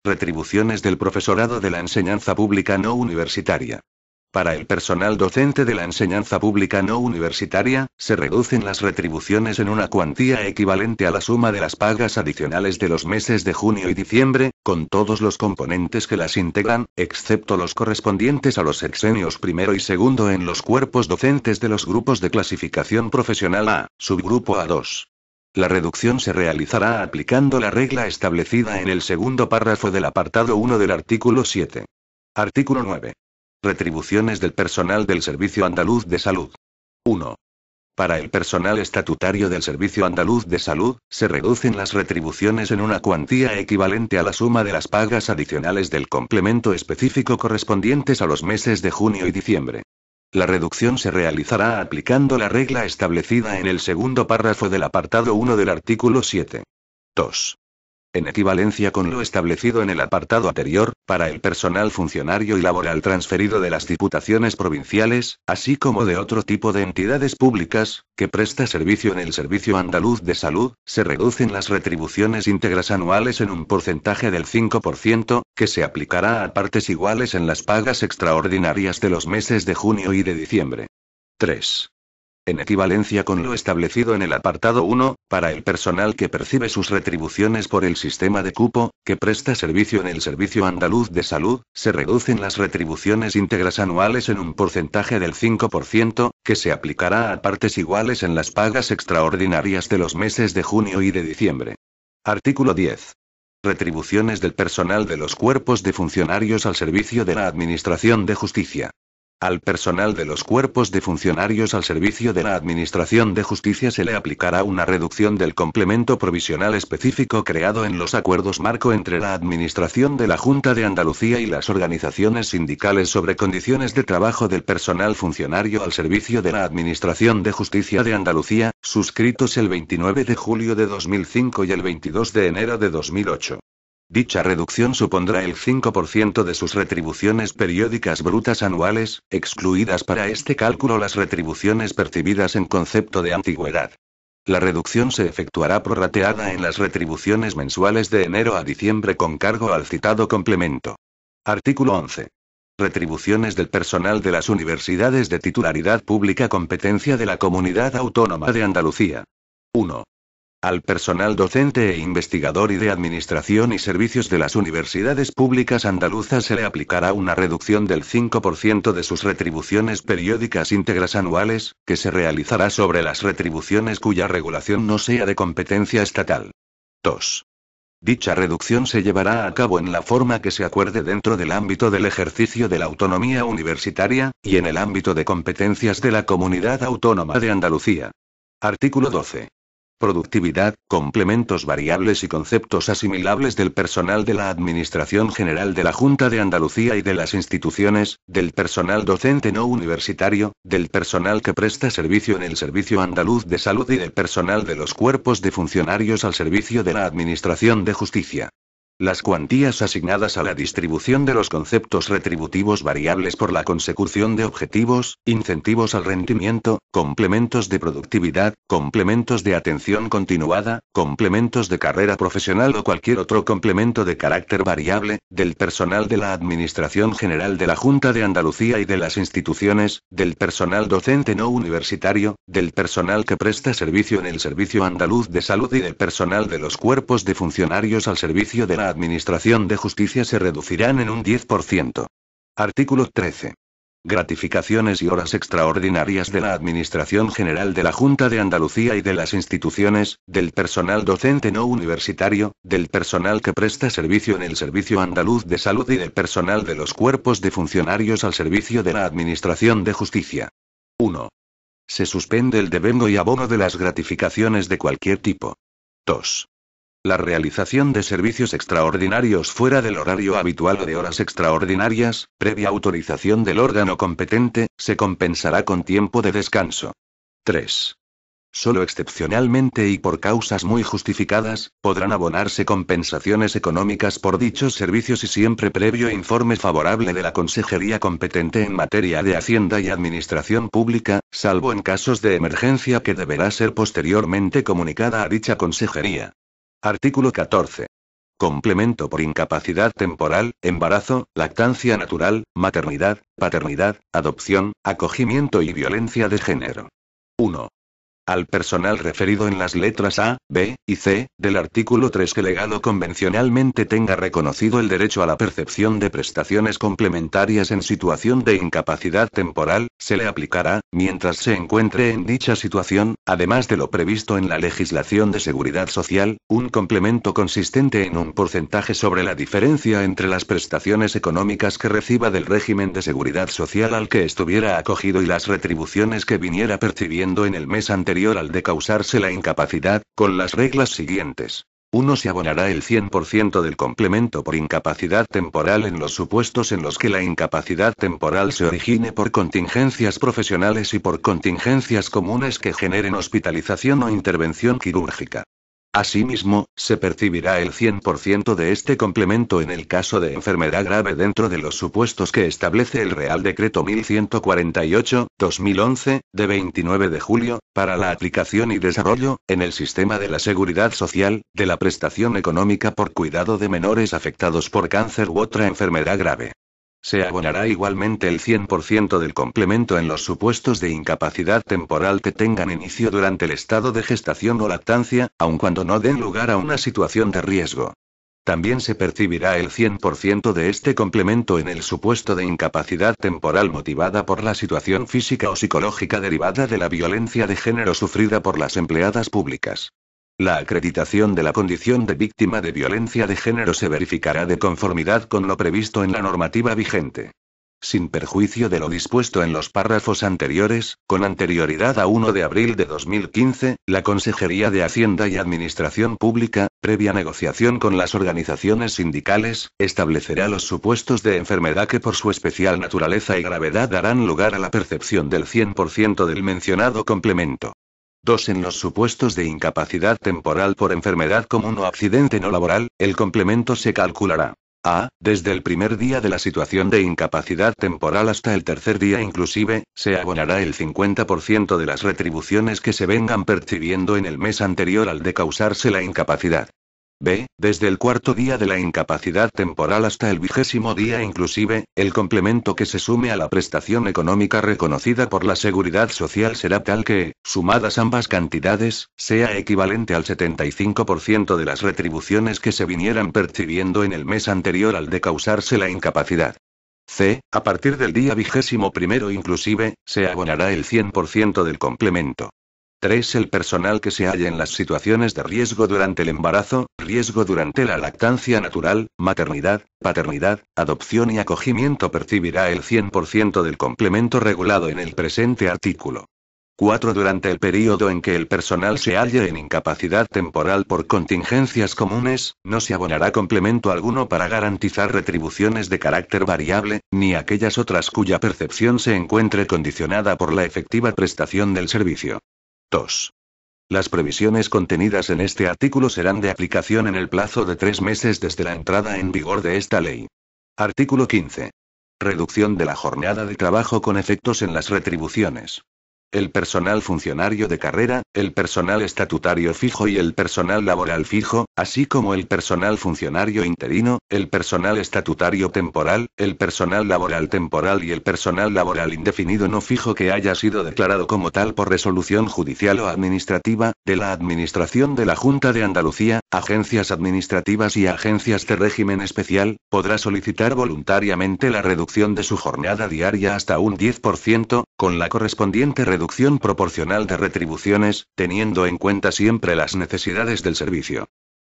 Retribuciones del profesorado de la enseñanza pública no universitaria. Para el personal docente de la enseñanza pública no universitaria, se reducen las retribuciones en una cuantía equivalente a la suma de las pagas adicionales de los meses de junio y diciembre, con todos los componentes que las integran, excepto los correspondientes a los sexenios primero y segundo en los cuerpos docentes de los grupos de clasificación profesional A, subgrupo A2. La reducción se realizará aplicando la regla establecida en el segundo párrafo del apartado 1 del artículo 7. Artículo 9. Retribuciones del personal del Servicio Andaluz de Salud. 1. Para el personal estatutario del Servicio Andaluz de Salud, se reducen las retribuciones en una cuantía equivalente a la suma de las pagas adicionales del complemento específico correspondientes a los meses de junio y diciembre. La reducción se realizará aplicando la regla establecida en el segundo párrafo del apartado 1 del artículo 7. 2. En equivalencia con lo establecido en el apartado anterior, para el personal funcionario y laboral transferido de las diputaciones provinciales, así como de otro tipo de entidades públicas, que presta servicio en el Servicio Andaluz de Salud, se reducen las retribuciones íntegras anuales en un porcentaje del 5%, que se aplicará a partes iguales en las pagas extraordinarias de los meses de junio y de diciembre. 3. En equivalencia con lo establecido en el apartado 1, para el personal que percibe sus retribuciones por el sistema de cupo, que presta servicio en el Servicio Andaluz de Salud, se reducen las retribuciones íntegras anuales en un porcentaje del 5%, que se aplicará a partes iguales en las pagas extraordinarias de los meses de junio y de diciembre. Artículo 10. Retribuciones del personal de los cuerpos de funcionarios al servicio de la Administración de Justicia. Al personal de los cuerpos de funcionarios al servicio de la Administración de Justicia se le aplicará una reducción del complemento provisional específico creado en los acuerdos marco entre la Administración de la Junta de Andalucía y las organizaciones sindicales sobre condiciones de trabajo del personal funcionario al servicio de la Administración de Justicia de Andalucía, suscritos el 29 de julio de 2005 y el 22 de enero de 2008. Dicha reducción supondrá el 5% de sus retribuciones periódicas brutas anuales, excluidas para este cálculo las retribuciones percibidas en concepto de antigüedad. La reducción se efectuará prorrateada en las retribuciones mensuales de enero a diciembre con cargo al citado complemento. Artículo 11. Retribuciones del personal de las universidades de titularidad pública competencia de la Comunidad Autónoma de Andalucía. 1. Al personal docente e investigador y de administración y servicios de las universidades públicas andaluzas se le aplicará una reducción del 5% de sus retribuciones periódicas íntegras anuales, que se realizará sobre las retribuciones cuya regulación no sea de competencia estatal. 2. Dicha reducción se llevará a cabo en la forma que se acuerde dentro del ámbito del ejercicio de la autonomía universitaria, y en el ámbito de competencias de la Comunidad Autónoma de Andalucía. Artículo 12. Productividad, complementos variables y conceptos asimilables del personal de la Administración General de la Junta de Andalucía y de las instituciones, del personal docente no universitario, del personal que presta servicio en el Servicio Andaluz de Salud y del personal de los cuerpos de funcionarios al servicio de la Administración de Justicia. Las cuantías asignadas a la distribución de los conceptos retributivos variables por la consecución de objetivos, incentivos al rendimiento, complementos de productividad, complementos de atención continuada, complementos de carrera profesional o cualquier otro complemento de carácter variable, del personal de la Administración General de la Junta de Andalucía y de las instituciones, del personal docente no universitario, del personal que presta servicio en el Servicio Andaluz de Salud y del personal de los cuerpos de funcionarios al servicio de la Administración de Justicia se reducirán en un 10%. Artículo 13. Gratificaciones y horas extraordinarias de la Administración General de la Junta de Andalucía y de las instituciones, del personal docente no universitario, del personal que presta servicio en el Servicio Andaluz de Salud y del personal de los cuerpos de funcionarios al servicio de la Administración de Justicia. 1. Se suspende el devengo y abono de las gratificaciones de cualquier tipo. 2. La realización de servicios extraordinarios fuera del horario habitual o de horas extraordinarias, previa autorización del órgano competente, se compensará con tiempo de descanso. 3. Solo excepcionalmente y por causas muy justificadas, podrán abonarse compensaciones económicas por dichos servicios y siempre previo informe favorable de la Consejería competente en materia de Hacienda y Administración Pública, salvo en casos de emergencia que deberá ser posteriormente comunicada a dicha Consejería. Artículo 14. Complemento por incapacidad temporal, embarazo, lactancia natural, maternidad, paternidad, adopción, acogimiento y violencia de género. 1. Al personal referido en las letras A, B y C del artículo 3 que legal o convencionalmente tenga reconocido el derecho a la percepción de prestaciones complementarias en situación de incapacidad temporal, se le aplicará, mientras se encuentre en dicha situación, además de lo previsto en la legislación de seguridad social, un complemento consistente en un porcentaje sobre la diferencia entre las prestaciones económicas que reciba del régimen de seguridad social al que estuviera acogido y las retribuciones que viniera percibiendo en el mes anterior al de causarse la incapacidad, con las reglas siguientes. 1. Se abonará el 100% del complemento por incapacidad temporal en los supuestos en los que la incapacidad temporal se origine por contingencias profesionales y por contingencias comunes que generen hospitalización o intervención quirúrgica. Asimismo, se percibirá el 100% de este complemento en el caso de enfermedad grave dentro de los supuestos que establece el Real Decreto 1148/2011, de 29 de julio, para la aplicación y desarrollo, en el sistema de la Seguridad Social, de la prestación económica por cuidado de menores afectados por cáncer u otra enfermedad grave. Se abonará igualmente el 100% del complemento en los supuestos de incapacidad temporal que tengan inicio durante el estado de gestación o lactancia, aun cuando no den lugar a una situación de riesgo. También se percibirá el 100% de este complemento en el supuesto de incapacidad temporal motivada por la situación física o psicológica derivada de la violencia de género sufrida por las empleadas públicas. La acreditación de la condición de víctima de violencia de género se verificará de conformidad con lo previsto en la normativa vigente. Sin perjuicio de lo dispuesto en los párrafos anteriores, con anterioridad a 1 de abril de 2015, la Consejería de Hacienda y Administración Pública, previa negociación con las organizaciones sindicales, establecerá los supuestos de enfermedad que por su especial naturaleza y gravedad darán lugar a la percepción del 100% del mencionado complemento. 2. En los supuestos de incapacidad temporal por enfermedad común o accidente no laboral, el complemento se calculará. A. Desde el primer día de la situación de incapacidad temporal hasta el tercer día inclusive, se abonará el 50% de las retribuciones que se vengan percibiendo en el mes anterior al de causarse la incapacidad. B. Desde el cuarto día de la incapacidad temporal hasta el 20º día inclusive, el complemento que se sume a la prestación económica reconocida por la Seguridad Social será tal que, sumadas ambas cantidades, sea equivalente al 75% de las retribuciones que se vinieran percibiendo en el mes anterior al de causarse la incapacidad. C. A partir del día 21º inclusive, se abonará el 100% del complemento. 3. El personal que se halle en las situaciones de riesgo durante el embarazo, riesgo durante la lactancia natural, maternidad, paternidad, adopción y acogimiento percibirá el 100% del complemento regulado en el presente artículo. 4. Durante el período en que el personal se halle en incapacidad temporal por contingencias comunes, no se abonará complemento alguno para garantizar retribuciones de carácter variable, ni aquellas otras cuya percepción se encuentre condicionada por la efectiva prestación del servicio. 2. Las previsiones contenidas en este artículo serán de aplicación en el plazo de 3 meses desde la entrada en vigor de esta ley. Artículo 15. Reducción de la jornada de trabajo con efectos en las retribuciones. El personal funcionario de carrera, el personal estatutario fijo y el personal laboral fijo, así como el personal funcionario interino, el personal estatutario temporal, el personal laboral temporal y el personal laboral indefinido no fijo que haya sido declarado como tal por resolución judicial o administrativa, de la Administración de la Junta de Andalucía, agencias administrativas y agencias de régimen especial, podrá solicitar voluntariamente la reducción de su jornada diaria hasta un 10%, con la correspondiente reducción proporcional de retribuciones, teniendo en cuenta siempre las necesidades del servicio.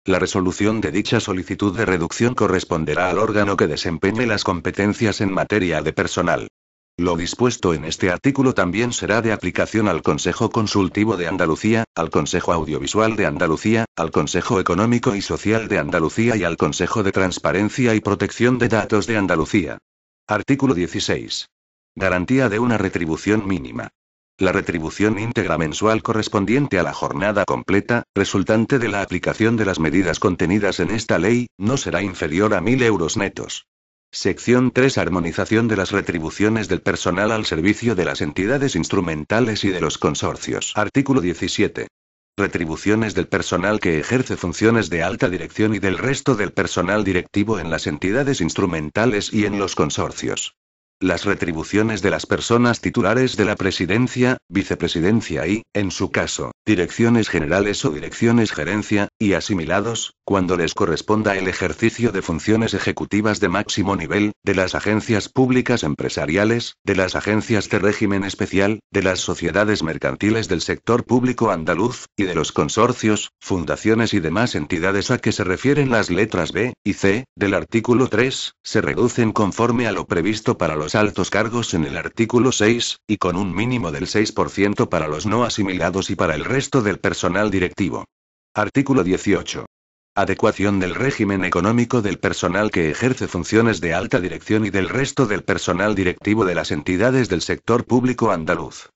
La resolución de dicha solicitud de reducción corresponderá al órgano que desempeñe las competencias en materia de personal. Lo dispuesto en este artículo también será de aplicación al Consejo Consultivo de Andalucía, al Consejo Audiovisual de Andalucía, al Consejo Económico y Social de Andalucía y al Consejo de Transparencia y Protección de Datos de Andalucía. Artículo 16. Garantía de una retribución mínima. La retribución íntegra mensual correspondiente a la jornada completa, resultante de la aplicación de las medidas contenidas en esta ley, no será inferior a 1.000 euros netos. Sección 3. Armonización de las retribuciones del personal al servicio de las entidades instrumentales y de los consorcios. Artículo 17. Retribuciones del personal que ejerce funciones de alta dirección y del resto del personal directivo en las entidades instrumentales y en los consorcios. Las retribuciones de las personas titulares de la presidencia, vicepresidencia y, en su caso, direcciones generales o direcciones gerencia, y asimilados, cuando les corresponda el ejercicio de funciones ejecutivas de máximo nivel, de las agencias públicas empresariales, de las agencias de régimen especial, de las sociedades mercantiles del sector público andaluz, y de los consorcios, fundaciones y demás entidades a que se refieren las letras B y C del artículo 3, se reducen conforme a lo previsto para los altos cargos en el artículo 6, y con un mínimo del 6% para los no asimilados y para el resto del personal directivo. Artículo 18. Adecuación del régimen económico del personal que ejerce funciones de alta dirección y del resto del personal directivo de las entidades del sector público andaluz.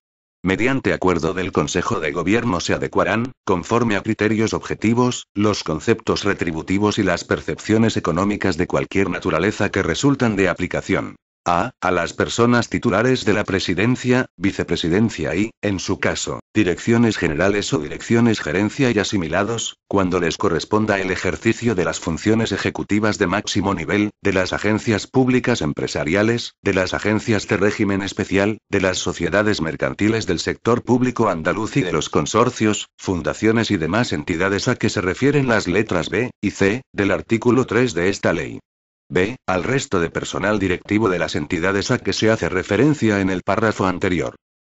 Mediante acuerdo del Consejo de Gobierno se adecuarán, conforme a criterios objetivos, los conceptos retributivos y las percepciones económicas de cualquier naturaleza que resultan de aplicación. A las personas titulares de la presidencia, vicepresidencia y, en su caso, direcciones generales o direcciones gerencia y asimilados, cuando les corresponda el ejercicio de las funciones ejecutivas de máximo nivel, de las agencias públicas empresariales, de las agencias de régimen especial, de las sociedades mercantiles del sector público andaluz y de los consorcios, fundaciones y demás entidades a que se refieren las letras B y C del artículo 3 de esta ley. B. Al resto de personal directivo de las entidades a que se hace referencia en el párrafo anterior.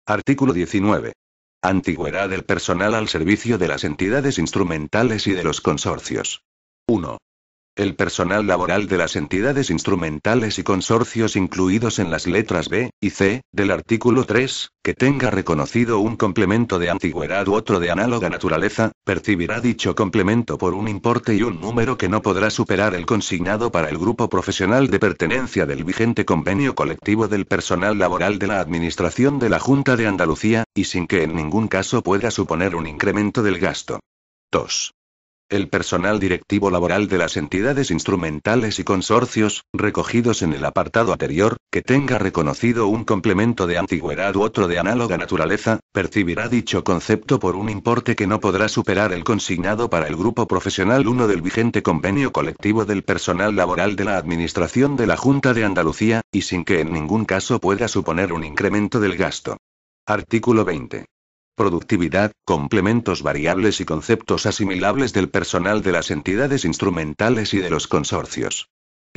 Artículo 19. Antigüedad del personal al servicio de las entidades instrumentales y de los consorcios. 1. El personal laboral de las entidades instrumentales y consorcios incluidos en las letras B y C del artículo 3, que tenga reconocido un complemento de antigüedad u otro de análoga naturaleza, percibirá dicho complemento por un importe y un número que no podrá superar el consignado para el grupo profesional de pertenencia del vigente convenio colectivo del personal laboral de la Administración de la Junta de Andalucía, y sin que en ningún caso pueda suponer un incremento del gasto. 2. El personal directivo laboral de las entidades instrumentales y consorcios, recogidos en el apartado anterior, que tenga reconocido un complemento de antigüedad u otro de análoga naturaleza, percibirá dicho concepto por un importe que no podrá superar el consignado para el grupo profesional 1 del vigente convenio colectivo del personal laboral de la Administración de la Junta de Andalucía, y sin que en ningún caso pueda suponer un incremento del gasto. Artículo 20. Productividad, complementos variables y conceptos asimilables del personal de las entidades instrumentales y de los consorcios.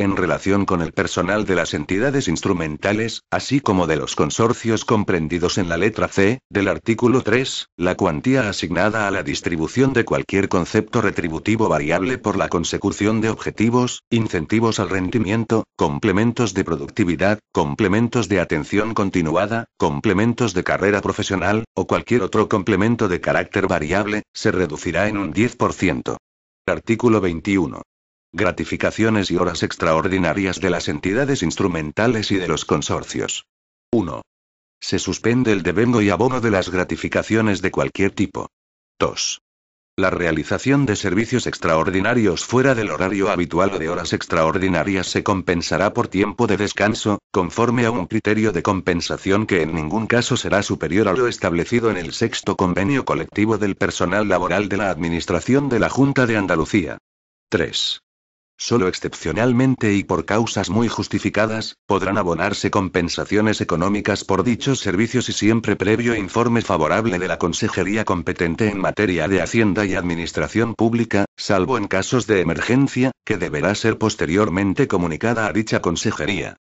En relación con el personal de las entidades instrumentales, así como de los consorcios comprendidos en la letra C, del artículo 3, la cuantía asignada a la distribución de cualquier concepto retributivo variable por la consecución de objetivos, incentivos al rendimiento, complementos de productividad, complementos de atención continuada, complementos de carrera profesional, o cualquier otro complemento de carácter variable, se reducirá en un 10%. Artículo 21. Gratificaciones y horas extraordinarias de las entidades instrumentales y de los consorcios. 1. Se suspende el devengo y abono de las gratificaciones de cualquier tipo. 2. La realización de servicios extraordinarios fuera del horario habitual o de horas extraordinarias se compensará por tiempo de descanso, conforme a un criterio de compensación que en ningún caso será superior a lo establecido en el sexto convenio colectivo del personal laboral de la Administración de la Junta de Andalucía. 3. Solo excepcionalmente y por causas muy justificadas, podrán abonarse compensaciones económicas por dichos servicios y siempre previo informe favorable de la Consejería competente en materia de Hacienda y Administración Pública, salvo en casos de emergencia, que deberá ser posteriormente comunicada a dicha Consejería.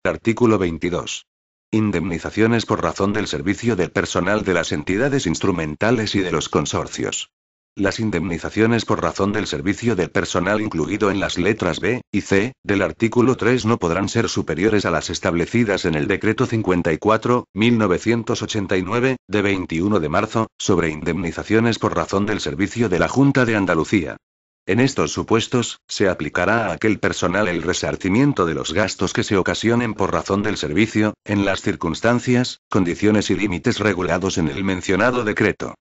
Artículo 22. Indemnizaciones por razón del servicio del personal de las entidades instrumentales y de los consorcios. Las indemnizaciones por razón del servicio del personal incluido en las letras B y C del artículo 3 no podrán ser superiores a las establecidas en el Decreto 54/1989, de 21 de marzo, sobre indemnizaciones por razón del servicio de la Junta de Andalucía. En estos supuestos, se aplicará a aquel personal el resarcimiento de los gastos que se ocasionen por razón del servicio, en las circunstancias, condiciones y límites regulados en el mencionado decreto.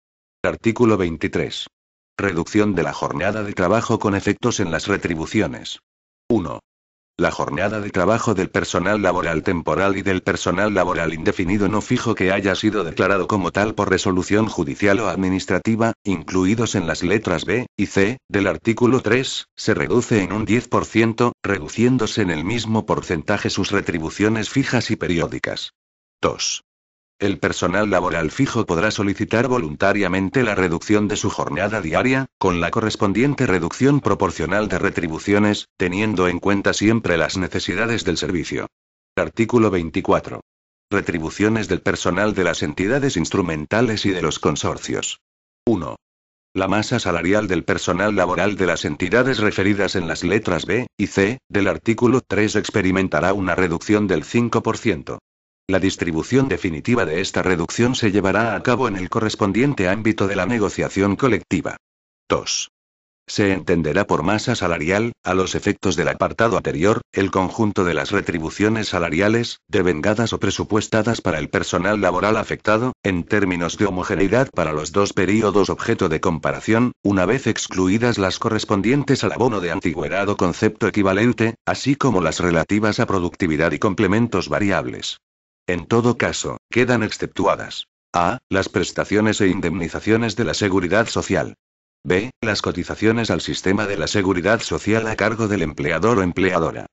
Artículo 23. Reducción de la jornada de trabajo con efectos en las retribuciones. 1. La jornada de trabajo del personal laboral temporal y del personal laboral indefinido no fijo que haya sido declarado como tal por resolución judicial o administrativa, incluidos en las letras B y C del artículo 3, se reduce en un 10%, reduciéndose en el mismo porcentaje sus retribuciones fijas y periódicas. 2. El personal laboral fijo podrá solicitar voluntariamente la reducción de su jornada diaria, con la correspondiente reducción proporcional de retribuciones, teniendo en cuenta siempre las necesidades del servicio. Artículo 24. Retribuciones del personal de las entidades instrumentales y de los consorcios. 1. La masa salarial del personal laboral de las entidades referidas en las letras B y C del artículo 3 experimentará una reducción del 5%. La distribución definitiva de esta reducción se llevará a cabo en el correspondiente ámbito de la negociación colectiva. 2. Se entenderá por masa salarial, a los efectos del apartado anterior, el conjunto de las retribuciones salariales, devengadas o presupuestadas para el personal laboral afectado, en términos de homogeneidad para los dos períodos objeto de comparación, una vez excluidas las correspondientes al abono de antigüedad o concepto equivalente, así como las relativas a productividad y complementos variables. En todo caso, quedan exceptuadas: a. Las prestaciones e indemnizaciones de la Seguridad Social. b. Las cotizaciones al sistema de la Seguridad Social a cargo del empleador o empleadora.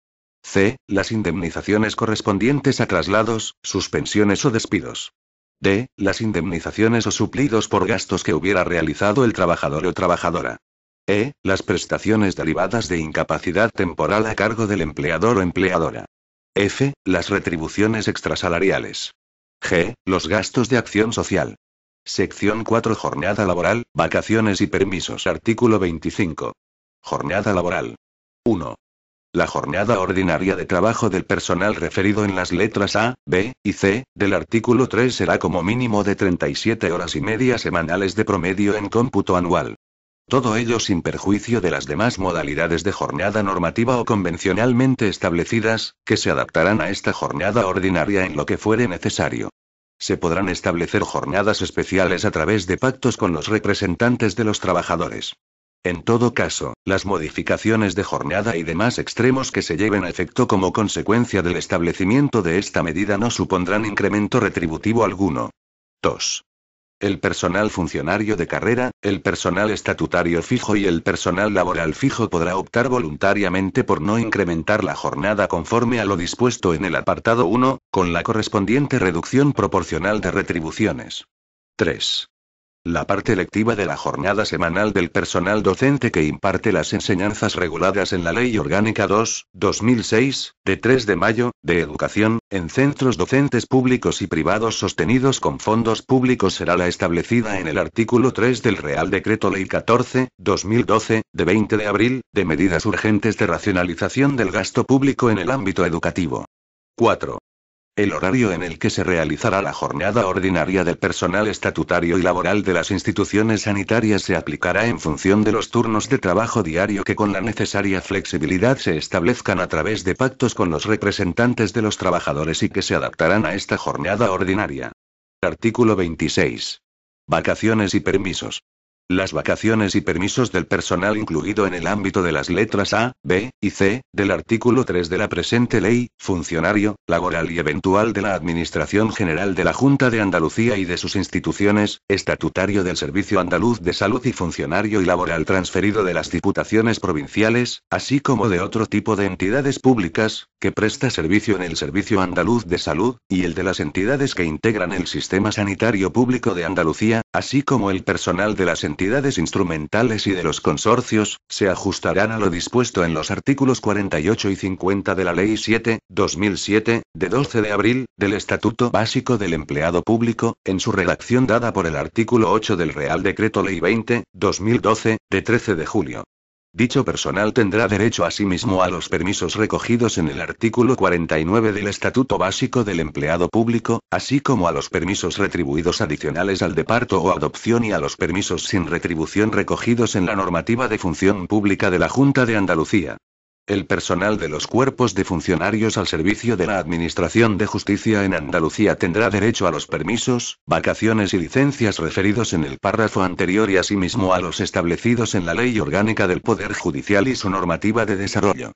c. Las indemnizaciones correspondientes a traslados, suspensiones o despidos. d. Las indemnizaciones o suplidos por gastos que hubiera realizado el trabajador o trabajadora. e. Las prestaciones derivadas de incapacidad temporal a cargo del empleador o empleadora. F. Las retribuciones extrasalariales. G. Los gastos de acción social. Sección 4. Jornada laboral, vacaciones y permisos. Artículo 25. Jornada laboral. 1. La jornada ordinaria de trabajo del personal referido en las letras A, B y C del artículo 3 será como mínimo de 37 horas y media semanales de promedio en cómputo anual. Todo ello sin perjuicio de las demás modalidades de jornada normativa o convencionalmente establecidas, que se adaptarán a esta jornada ordinaria en lo que fuere necesario. Se podrán establecer jornadas especiales a través de pactos con los representantes de los trabajadores. En todo caso, las modificaciones de jornada y demás extremos que se lleven a efecto como consecuencia del establecimiento de esta medida no supondrán incremento retributivo alguno. 2. El personal funcionario de carrera, el personal estatutario fijo y el personal laboral fijo podrá optar voluntariamente por no incrementar la jornada conforme a lo dispuesto en el apartado 1, con la correspondiente reducción proporcional de retribuciones. 3. La parte lectiva de la jornada semanal del personal docente que imparte las enseñanzas reguladas en la Ley Orgánica 2/2006, de 3 de mayo, de educación, en centros docentes públicos y privados sostenidos con fondos públicos será la establecida en el artículo 3 del Real Decreto Ley 14/2012, de 20 de abril, de medidas urgentes de racionalización del gasto público en el ámbito educativo. 4. El horario en el que se realizará la jornada ordinaria del personal estatutario y laboral de las instituciones sanitarias se aplicará en función de los turnos de trabajo diario que con la necesaria flexibilidad se establezcan a través de pactos con los representantes de los trabajadores y que se adaptarán a esta jornada ordinaria. Artículo 26. Vacaciones y permisos. Las vacaciones y permisos del personal incluido en el ámbito de las letras A, B y C, del artículo 3 de la presente ley, funcionario, laboral y eventual de la Administración General de la Junta de Andalucía y de sus instituciones, estatutario del Servicio Andaluz de Salud y funcionario y laboral transferido de las diputaciones provinciales, así como de otro tipo de entidades públicas, que presta servicio en el Servicio Andaluz de Salud, y el de las entidades que integran el Sistema Sanitario Público de Andalucía, así como el personal de las entidades instrumentales y de los consorcios, se ajustarán a lo dispuesto en los artículos 48 y 50 de la Ley 7/2007, de 12 de abril, del Estatuto Básico del Empleado Público, en su redacción dada por el artículo 8 del Real Decreto Ley 20/2012, de 13 de julio. Dicho personal tendrá derecho asimismo a los permisos recogidos en el artículo 49 del Estatuto Básico del Empleado Público, así como a los permisos retribuidos adicionales al de parto o adopción y a los permisos sin retribución recogidos en la normativa de función pública de la Junta de Andalucía. El personal de los cuerpos de funcionarios al servicio de la Administración de Justicia en Andalucía tendrá derecho a los permisos, vacaciones y licencias referidos en el párrafo anterior y asimismo a los establecidos en la Ley Orgánica del Poder Judicial y su normativa de desarrollo.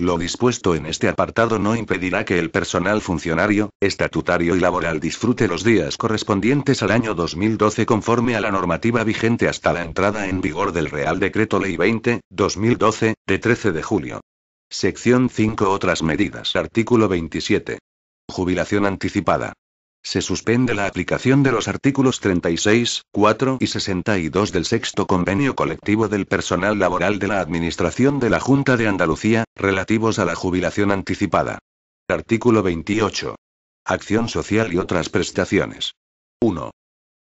Lo dispuesto en este apartado no impedirá que el personal funcionario, estatutario y laboral disfrute los días correspondientes al año 2012 conforme a la normativa vigente hasta la entrada en vigor del Real Decreto Ley 20/2012, de 13 de julio. Sección 5. Otras medidas. Artículo 27. Jubilación anticipada. Se suspende la aplicación de los artículos 36, 4 y 62 del sexto convenio colectivo del personal laboral de la Administración de la Junta de Andalucía, relativos a la jubilación anticipada. Artículo 28. Acción social y otras prestaciones. 1.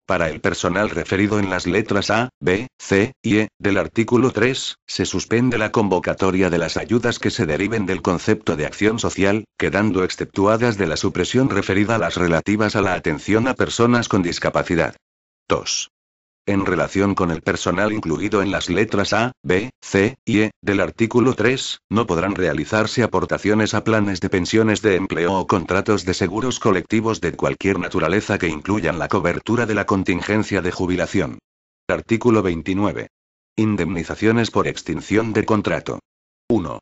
Para el personal referido en las letras A, B, C y E, del artículo 3, se suspende la convocatoria de las ayudas que se deriven del concepto de acción social, quedando exceptuadas de la supresión referida a las relativas a la atención a personas con discapacidad. 2. En relación con el personal incluido en las letras A, B, C y E, del artículo 3, no podrán realizarse aportaciones a planes de pensiones de empleo o contratos de seguros colectivos de cualquier naturaleza que incluyan la cobertura de la contingencia de jubilación. Artículo 29. Indemnizaciones por extinción de contrato. 1.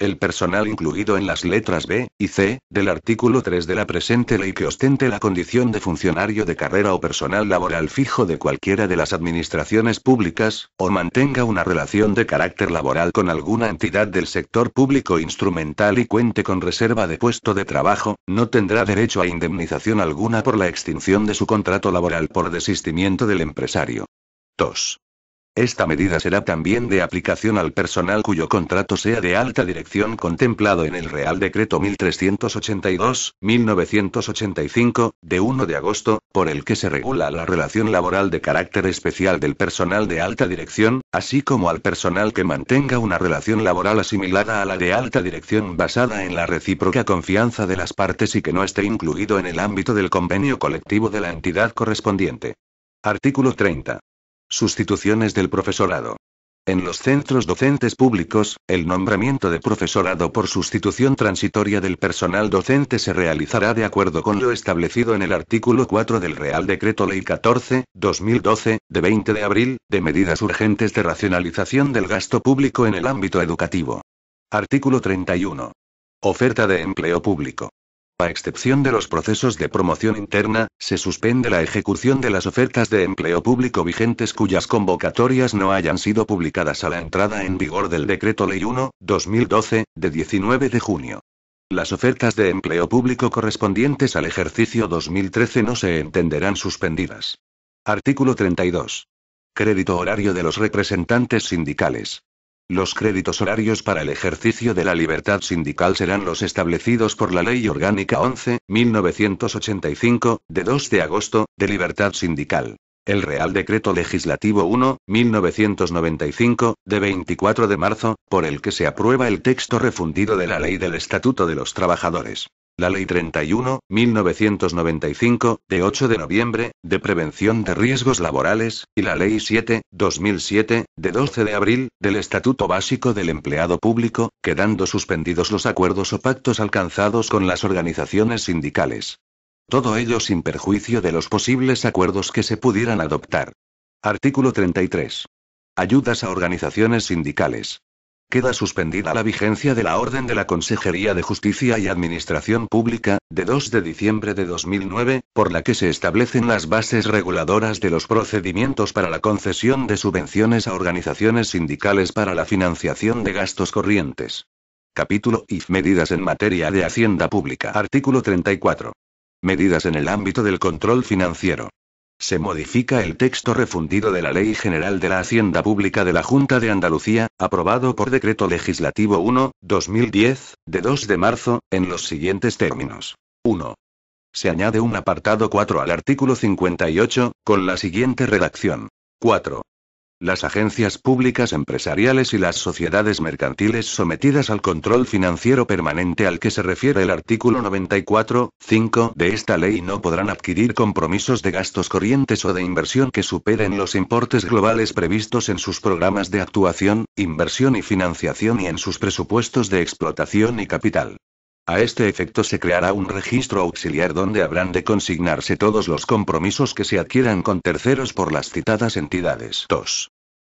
El personal incluido en las letras B y C, del artículo 3 de la presente ley que ostente la condición de funcionario de carrera o personal laboral fijo de cualquiera de las administraciones públicas, o mantenga una relación de carácter laboral con alguna entidad del sector público instrumental y cuente con reserva de puesto de trabajo, no tendrá derecho a indemnización alguna por la extinción de su contrato laboral por desistimiento del empresario. 2. Esta medida será también de aplicación al personal cuyo contrato sea de alta dirección contemplado en el Real Decreto 1382/1985, de 1 de agosto, por el que se regula la relación laboral de carácter especial del personal de alta dirección, así como al personal que mantenga una relación laboral asimilada a la de alta dirección basada en la recíproca confianza de las partes y que no esté incluido en el ámbito del convenio colectivo de la entidad correspondiente. Artículo 30. Sustituciones del profesorado. En los centros docentes públicos, el nombramiento de profesorado por sustitución transitoria del personal docente se realizará de acuerdo con lo establecido en el artículo 4 del Real Decreto Ley 14/2012, de 20 de abril, de medidas urgentes de racionalización del gasto público en el ámbito educativo. Artículo 31. Oferta de empleo público. A excepción de los procesos de promoción interna, se suspende la ejecución de las ofertas de empleo público vigentes cuyas convocatorias no hayan sido publicadas a la entrada en vigor del Decreto Ley 1/2012, de 19 de junio. Las ofertas de empleo público correspondientes al ejercicio 2013 no se entenderán suspendidas. Artículo 32. Crédito horario de los representantes sindicales. Los créditos horarios para el ejercicio de la libertad sindical serán los establecidos por la Ley Orgánica 11.1985, de 2 de agosto, de libertad sindical. El Real Decreto Legislativo 1.1995, de 24 de marzo, por el que se aprueba el texto refundido de la Ley del Estatuto de los Trabajadores. La Ley 31.1995, de 8 de noviembre, de prevención de riesgos laborales, y la Ley 7.2007, de 12 de abril, del Estatuto Básico del Empleado Público, quedando suspendidos los acuerdos o pactos alcanzados con las organizaciones sindicales. Todo ello sin perjuicio de los posibles acuerdos que se pudieran adoptar. Artículo 33. Ayudas a organizaciones sindicales. Queda suspendida la vigencia de la Orden de la Consejería de Justicia y Administración Pública, de 2 de diciembre de 2009, por la que se establecen las bases reguladoras de los procedimientos para la concesión de subvenciones a organizaciones sindicales para la financiación de gastos corrientes. Capítulo I. Medidas en materia de Hacienda Pública. Artículo 34. Medidas en el ámbito del control financiero. Se modifica el texto refundido de la Ley General de la Hacienda Pública de la Junta de Andalucía, aprobado por Decreto Legislativo 1/2010, de 2 de marzo, en los siguientes términos. 1. Se añade un apartado 4 al artículo 58, con la siguiente redacción. 4. Las agencias públicas empresariales y las sociedades mercantiles sometidas al control financiero permanente al que se refiere el artículo 94.5 de esta ley no podrán adquirir compromisos de gastos corrientes o de inversión que superen los importes globales previstos en sus programas de actuación, inversión y financiación y en sus presupuestos de explotación y capital. A este efecto se creará un registro auxiliar donde habrán de consignarse todos los compromisos que se adquieran con terceros por las citadas entidades. 2.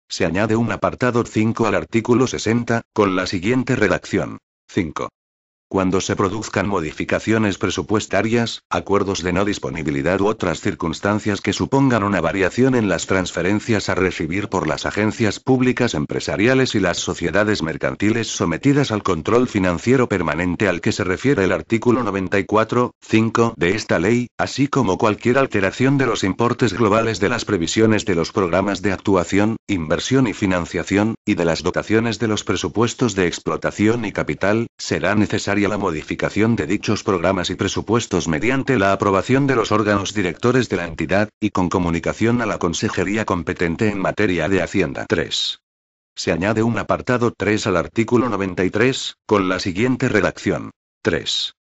Se añade un apartado 5 al artículo 60, con la siguiente redacción. 5. Cuando se produzcan modificaciones presupuestarias, acuerdos de no disponibilidad u otras circunstancias que supongan una variación en las transferencias a recibir por las agencias públicas empresariales y las sociedades mercantiles sometidas al control financiero permanente al que se refiere el artículo 94.5 de esta ley, así como cualquier alteración de los importes globales de las previsiones de los programas de actuación, inversión y financiación, y de las dotaciones de los presupuestos de explotación y capital, será necesaria la modificación de dichos programas y presupuestos mediante la aprobación de los órganos directores de la entidad, y con comunicación a la consejería competente en materia de Hacienda. 3. Se añade un apartado 3 al artículo 93, con la siguiente redacción. 3.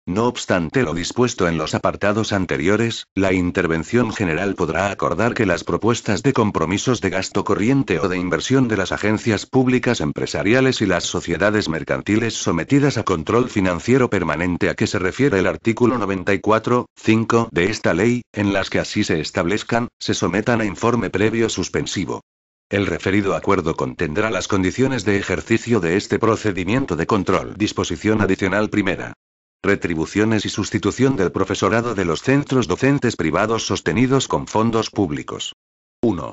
No obstante lo dispuesto en los apartados anteriores, la Intervención General podrá acordar que las propuestas de compromisos de gasto corriente o de inversión de las agencias públicas empresariales y las sociedades mercantiles sometidas a control financiero permanente a que se refiere el artículo 94.5 de esta ley, en las que así se establezcan, se sometan a informe previo suspensivo. El referido acuerdo contendrá las condiciones de ejercicio de este procedimiento de control. Disposición adicional primera. Retribuciones y sustitución del profesorado de los centros docentes privados sostenidos con fondos públicos. 1.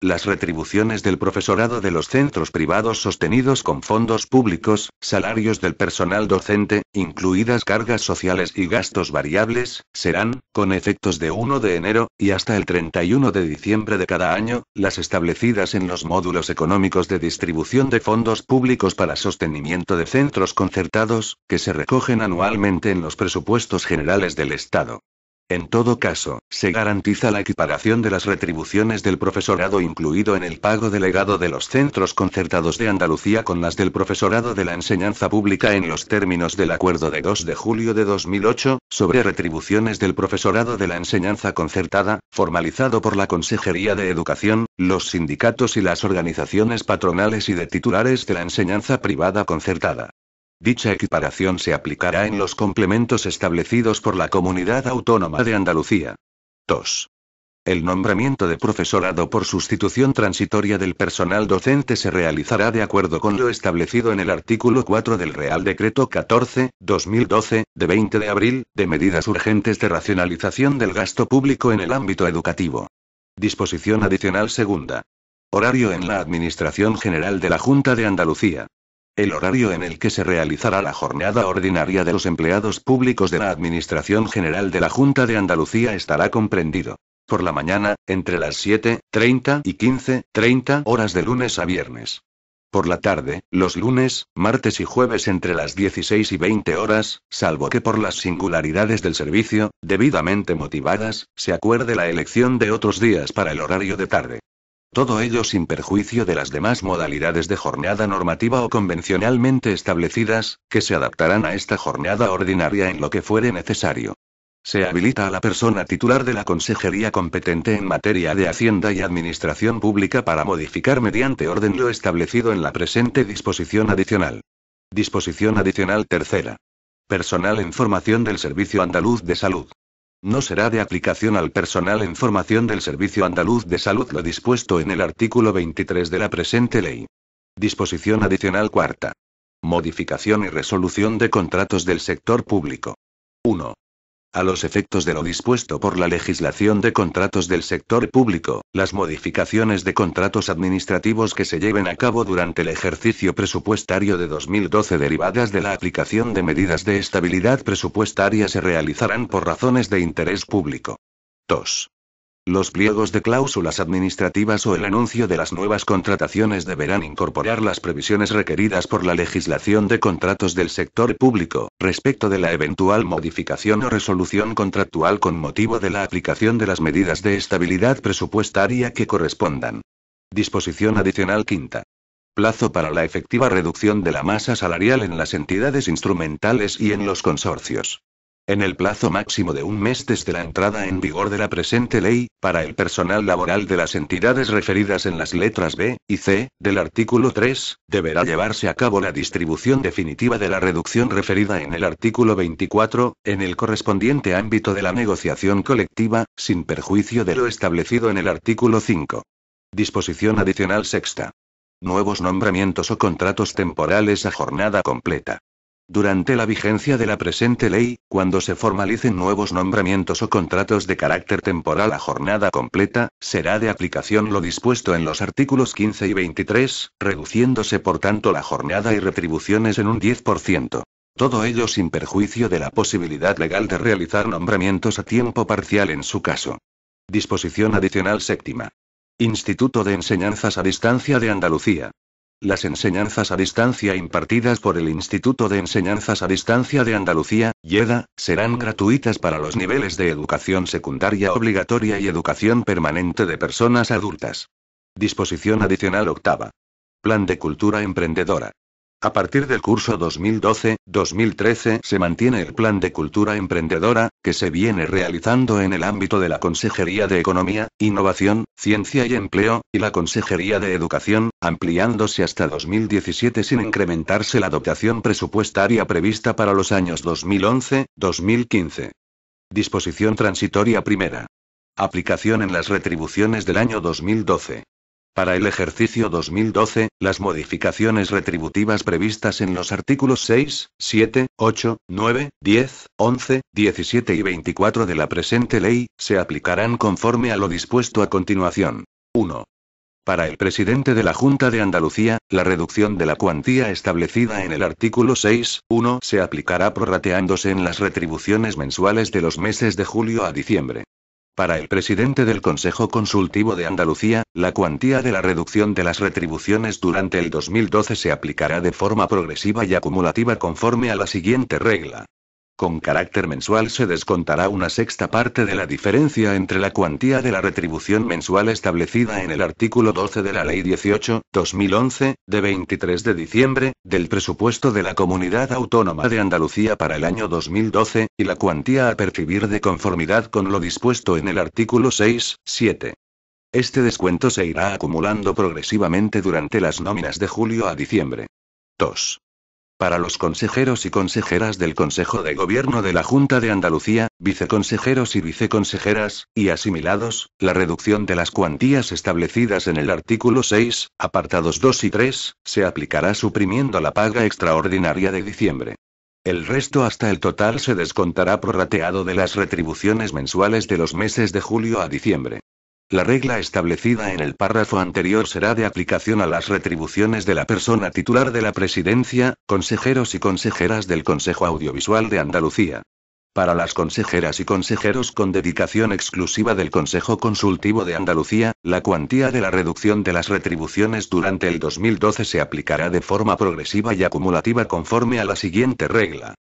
Las retribuciones del profesorado de los centros privados sostenidos con fondos públicos, salarios del personal docente, incluidas cargas sociales y gastos variables, serán, con efectos de 1 de enero, y hasta el 31 de diciembre de cada año, las establecidas en los módulos económicos de distribución de fondos públicos para sostenimiento de centros concertados, que se recogen anualmente en los presupuestos generales del Estado. En todo caso, se garantiza la equiparación de las retribuciones del profesorado incluido en el pago delegado de los centros concertados de Andalucía con las del profesorado de la enseñanza pública en los términos del Acuerdo de 2 de julio de 2008, sobre retribuciones del profesorado de la enseñanza concertada, formalizado por la Consejería de Educación, los sindicatos y las organizaciones patronales y de titulares de la enseñanza privada concertada. Dicha equiparación se aplicará en los complementos establecidos por la Comunidad Autónoma de Andalucía. 2. El nombramiento de profesorado por sustitución transitoria del personal docente se realizará de acuerdo con lo establecido en el artículo 4 del Real Decreto 14/2012, de 20 de abril, de medidas urgentes de racionalización del gasto público en el ámbito educativo. Disposición adicional segunda. Horario en la Administración General de la Junta de Andalucía. El horario en el que se realizará la jornada ordinaria de los empleados públicos de la Administración General de la Junta de Andalucía estará comprendido Por la mañana, entre las 7:30 y 15:30 horas de lunes a viernes. Por la tarde, los lunes, martes y jueves entre las 16 y 20 horas, salvo que por las singularidades del servicio, debidamente motivadas, se acuerde la elección de otros días para el horario de tarde. Todo ello sin perjuicio de las demás modalidades de jornada normativa o convencionalmente establecidas, que se adaptarán a esta jornada ordinaria en lo que fuere necesario. Se habilita a la persona titular de la consejería competente en materia de Hacienda y Administración Pública para modificar mediante orden lo establecido en la presente disposición adicional. Disposición adicional tercera. Personal en formación del Servicio Andaluz de Salud. No será de aplicación al personal en formación del Servicio Andaluz de Salud lo dispuesto en el artículo 23 de la presente ley. Disposición adicional cuarta. Modificación y resolución de contratos del sector público. 1. A los efectos de lo dispuesto por la legislación de contratos del sector público, las modificaciones de contratos administrativos que se lleven a cabo durante el ejercicio presupuestario de 2012 derivadas de la aplicación de medidas de estabilidad presupuestaria se realizarán por razones de interés público. 2. Los pliegos de cláusulas administrativas o el anuncio de las nuevas contrataciones deberán incorporar las previsiones requeridas por la legislación de contratos del sector público, respecto de la eventual modificación o resolución contractual con motivo de la aplicación de las medidas de estabilidad presupuestaria que correspondan. Disposición adicional quinta. Plazo para la efectiva reducción de la masa salarial en las entidades instrumentales y en los consorcios. En el plazo máximo de un mes desde la entrada en vigor de la presente ley, para el personal laboral de las entidades referidas en las letras B y C del artículo 3, deberá llevarse a cabo la distribución definitiva de la reducción referida en el artículo 24, en el correspondiente ámbito de la negociación colectiva, sin perjuicio de lo establecido en el artículo 5. Disposición adicional sexta. Nuevos nombramientos o contratos temporales a jornada completa. Durante la vigencia de la presente ley, cuando se formalicen nuevos nombramientos o contratos de carácter temporal a jornada completa, será de aplicación lo dispuesto en los artículos 15 y 23, reduciéndose por tanto la jornada y retribuciones en un 10%. Todo ello sin perjuicio de la posibilidad legal de realizar nombramientos a tiempo parcial en su caso. Disposición adicional séptima. Instituto de Enseñanzas a Distancia de Andalucía. Las enseñanzas a distancia impartidas por el Instituto de Enseñanzas a Distancia de Andalucía, IEDA, serán gratuitas para los niveles de educación secundaria obligatoria y educación permanente de personas adultas. Disposición adicional octava. Plan de Cultura Emprendedora. A partir del curso 2012-2013 se mantiene el Plan de Cultura Emprendedora, que se viene realizando en el ámbito de la Consejería de Economía, Innovación, Ciencia y Empleo, y la Consejería de Educación, ampliándose hasta 2017 sin incrementarse la dotación presupuestaria prevista para los años 2011-2015. Disposición transitoria primera. Aplicación en las retribuciones del año 2012. Para el ejercicio 2012, las modificaciones retributivas previstas en los artículos 6, 7, 8, 9, 10, 11, 17 y 24 de la presente ley, se aplicarán conforme a lo dispuesto a continuación. 1. Para el presidente de la Junta de Andalucía, la reducción de la cuantía establecida en el artículo 6.1 se aplicará prorrateándose en las retribuciones mensuales de los meses de julio a diciembre. Para el presidente del Consejo Consultivo de Andalucía, la cuantía de la reducción de las retribuciones durante el 2012 se aplicará de forma progresiva y acumulativa conforme a la siguiente regla. Con carácter mensual se descontará una sexta parte de la diferencia entre la cuantía de la retribución mensual establecida en el artículo 12 de la Ley 18/2011, de 23 de diciembre, del presupuesto de la Comunidad Autónoma de Andalucía para el año 2012, y la cuantía a percibir de conformidad con lo dispuesto en el artículo 6.7. Este descuento se irá acumulando progresivamente durante las nóminas de julio a diciembre. 2. Para los consejeros y consejeras del Consejo de Gobierno de la Junta de Andalucía, viceconsejeros y viceconsejeras, y asimilados, la reducción de las cuantías establecidas en el artículo 6, apartados 2 y 3, se aplicará suprimiendo la paga extraordinaria de diciembre. El resto hasta el total se descontará prorrateado de las retribuciones mensuales de los meses de julio a diciembre. La regla establecida en el párrafo anterior será de aplicación a las retribuciones de la persona titular de la presidencia, consejeros y consejeras del Consejo Audiovisual de Andalucía. Para las consejeras y consejeros con dedicación exclusiva del Consejo Consultivo de Andalucía, la cuantía de la reducción de las retribuciones durante el 2012 se aplicará de forma progresiva y acumulativa conforme a la siguiente regla.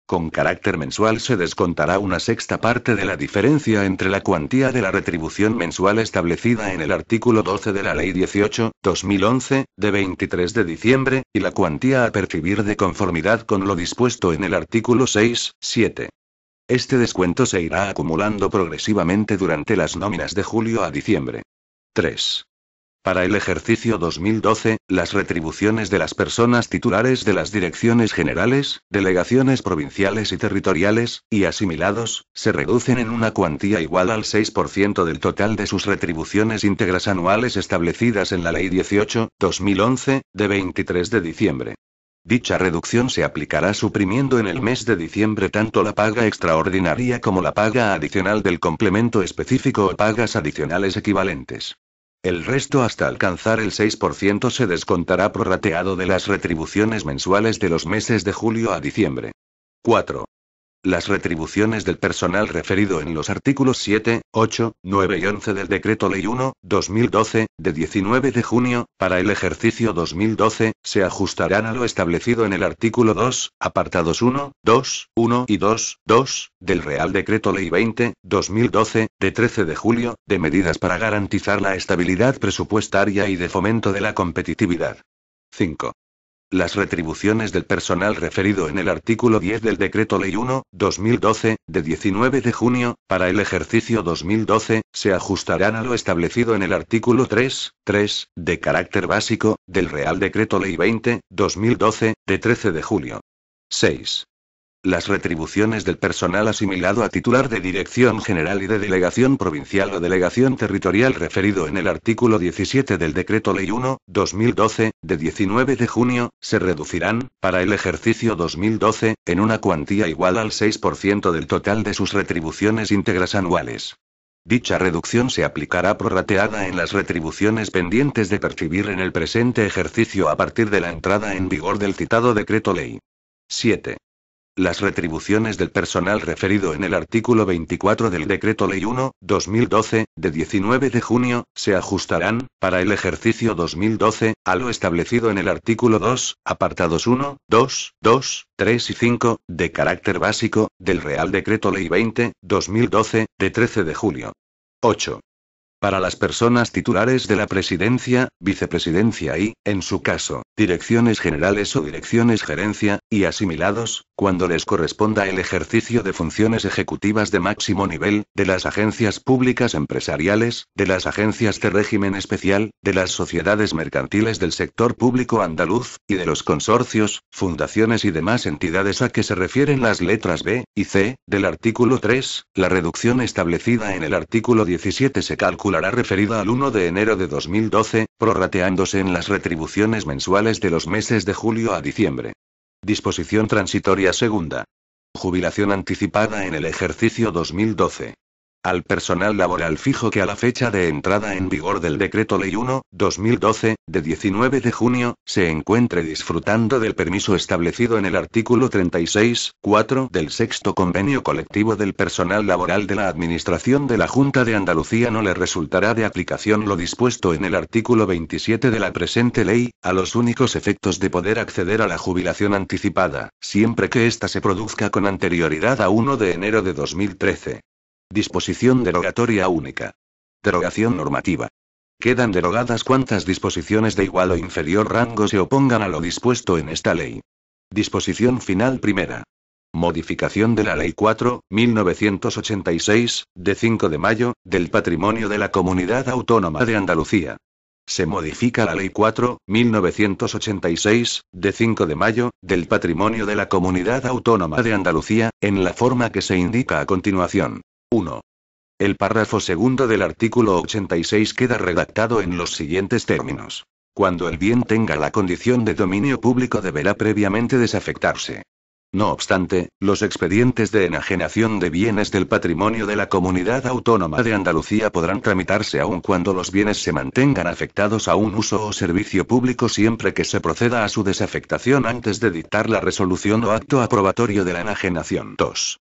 Con carácter mensual se descontará una sexta parte de la diferencia entre la cuantía de la retribución mensual establecida en el artículo 12 de la Ley 18/2011, de 23 de diciembre, y la cuantía a percibir de conformidad con lo dispuesto en el artículo 6/7. Este descuento se irá acumulando progresivamente durante las nóminas de julio a diciembre. 3. Para el ejercicio 2012, las retribuciones de las personas titulares de las direcciones generales, delegaciones provinciales y territoriales, y asimilados, se reducen en una cuantía igual al 6% del total de sus retribuciones íntegras anuales establecidas en la Ley 18/2011, de 23 de diciembre. Dicha reducción se aplicará suprimiendo en el mes de diciembre tanto la paga extraordinaria como la paga adicional del complemento específico o pagas adicionales equivalentes. El resto hasta alcanzar el 6% se descontará prorrateado de las retribuciones mensuales de los meses de julio a diciembre. 4. Las retribuciones del personal referido en los artículos 7, 8, 9 y 11 del Decreto Ley 1/2012, de 19 de junio, para el ejercicio 2012, se ajustarán a lo establecido en el artículo 2, apartados 1, 2, 1 y 2, 2, del Real Decreto Ley 20/2012, de 13 de julio, de medidas para garantizar la estabilidad presupuestaria y de fomento de la competitividad. 5. Las retribuciones del personal referido en el artículo 10 del Decreto Ley 1/2012, de 19 de junio, para el ejercicio 2012, se ajustarán a lo establecido en el artículo 3, de carácter básico, del Real Decreto Ley 20/2012, de 13 de julio. 6. Las retribuciones del personal asimilado a titular de Dirección General y de Delegación Provincial o Delegación Territorial referido en el artículo 17 del Decreto Ley 1/2012, de 19 de junio, se reducirán, para el ejercicio 2012, en una cuantía igual al 6% del total de sus retribuciones íntegras anuales. Dicha reducción se aplicará prorrateada en las retribuciones pendientes de percibir en el presente ejercicio a partir de la entrada en vigor del citado Decreto Ley. 7. Las retribuciones del personal referido en el artículo 24 del Decreto Ley 1/2012, de 19 de junio, se ajustarán, para el ejercicio 2012, a lo establecido en el artículo 2, apartados 1, 2, 2, 3 y 5, de carácter básico, del Real Decreto Ley 20/2012, de 13 de julio. 8. Para las personas titulares de la presidencia, vicepresidencia y, en su caso, direcciones generales o direcciones gerencia, y asimilados, cuando les corresponda el ejercicio de funciones ejecutivas de máximo nivel, de las agencias públicas empresariales, de las agencias de régimen especial, de las sociedades mercantiles del sector público andaluz, y de los consorcios, fundaciones y demás entidades a que se refieren las letras B y C del artículo 3, la reducción establecida en el artículo 17 se calculará referida al 1 de enero de 2012, prorrateándose en las retribuciones mensuales de los meses de julio a diciembre. Disposición transitoria segunda. Jubilación anticipada en el ejercicio 2012. Al personal laboral fijo que a la fecha de entrada en vigor del Decreto Ley 1/2012, de 19 de junio, se encuentre disfrutando del permiso establecido en el artículo 36.4 del sexto convenio colectivo del personal laboral de la Administración de la Junta de Andalucía, no le resultará de aplicación lo dispuesto en el artículo 27 de la presente ley, a los únicos efectos de poder acceder a la jubilación anticipada, siempre que ésta se produzca con anterioridad a 1 de enero de 2013. Disposición derogatoria única. Derogación normativa. Quedan derogadas cuantas disposiciones de igual o inferior rango se opongan a lo dispuesto en esta ley. Disposición final primera. Modificación de la Ley 4/1986, de 5 de mayo, del patrimonio de la Comunidad Autónoma de Andalucía. Se modifica la Ley 4/1986, de 5 de mayo, del patrimonio de la Comunidad Autónoma de Andalucía, en la forma que se indica a continuación. 1. El párrafo segundo del artículo 86 queda redactado en los siguientes términos. Cuando el bien tenga la condición de dominio público deberá previamente desafectarse. No obstante, los expedientes de enajenación de bienes del patrimonio de la Comunidad Autónoma de Andalucía podrán tramitarse aun cuando los bienes se mantengan afectados a un uso o servicio público siempre que se proceda a su desafectación antes de dictar la resolución o acto aprobatorio de la enajenación. 2.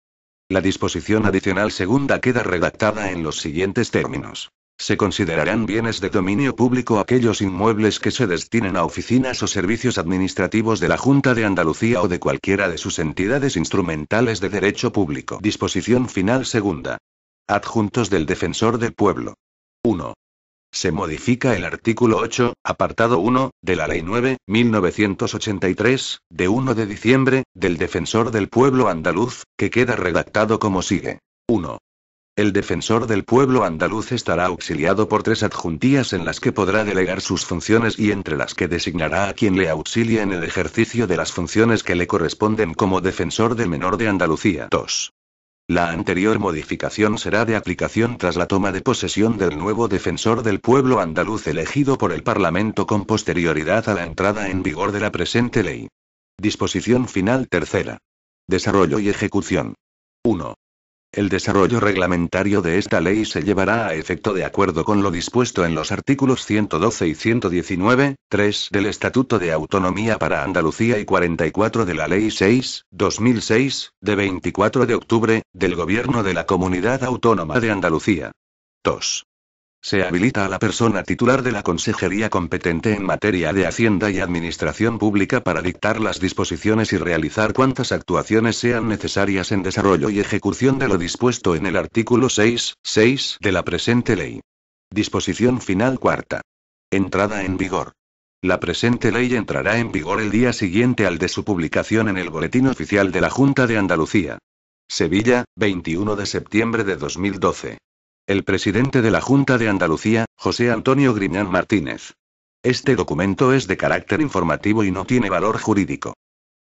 La disposición adicional segunda queda redactada en los siguientes términos. Se considerarán bienes de dominio público aquellos inmuebles que se destinen a oficinas o servicios administrativos de la Junta de Andalucía o de cualquiera de sus entidades instrumentales de derecho público. Disposición final segunda. Adjuntos del Defensor del Pueblo. 1. Se modifica el artículo 8, apartado 1, de la Ley 9/1983, de 1 de diciembre, del Defensor del Pueblo andaluz, que queda redactado como sigue. 1. El Defensor del Pueblo andaluz estará auxiliado por 3 adjuntías en las que podrá delegar sus funciones y entre las que designará a quien le auxilie en el ejercicio de las funciones que le corresponden como Defensor del Menor de Andalucía. 2. La anterior modificación será de aplicación tras la toma de posesión del nuevo Defensor del Pueblo andaluz elegido por el Parlamento con posterioridad a la entrada en vigor de la presente ley. Disposición final tercera. Desarrollo y ejecución. 1. El desarrollo reglamentario de esta ley se llevará a efecto de acuerdo con lo dispuesto en los artículos 112 y 119, 3 del Estatuto de Autonomía para Andalucía y 44 de la Ley 6/2006, de 24 de octubre, del Gobierno de la Comunidad Autónoma de Andalucía. 2. Se habilita a la persona titular de la Consejería competente en materia de Hacienda y Administración Pública para dictar las disposiciones y realizar cuantas actuaciones sean necesarias en desarrollo y ejecución de lo dispuesto en el artículo 6.6 de la presente ley. Disposición final cuarta. Entrada en vigor. La presente ley entrará en vigor el día siguiente al de su publicación en el Boletín Oficial de la Junta de Andalucía. Sevilla, 21 de septiembre de 2012. El presidente de la Junta de Andalucía, José Antonio Griñán Martínez. Este documento es de carácter informativo y no tiene valor jurídico.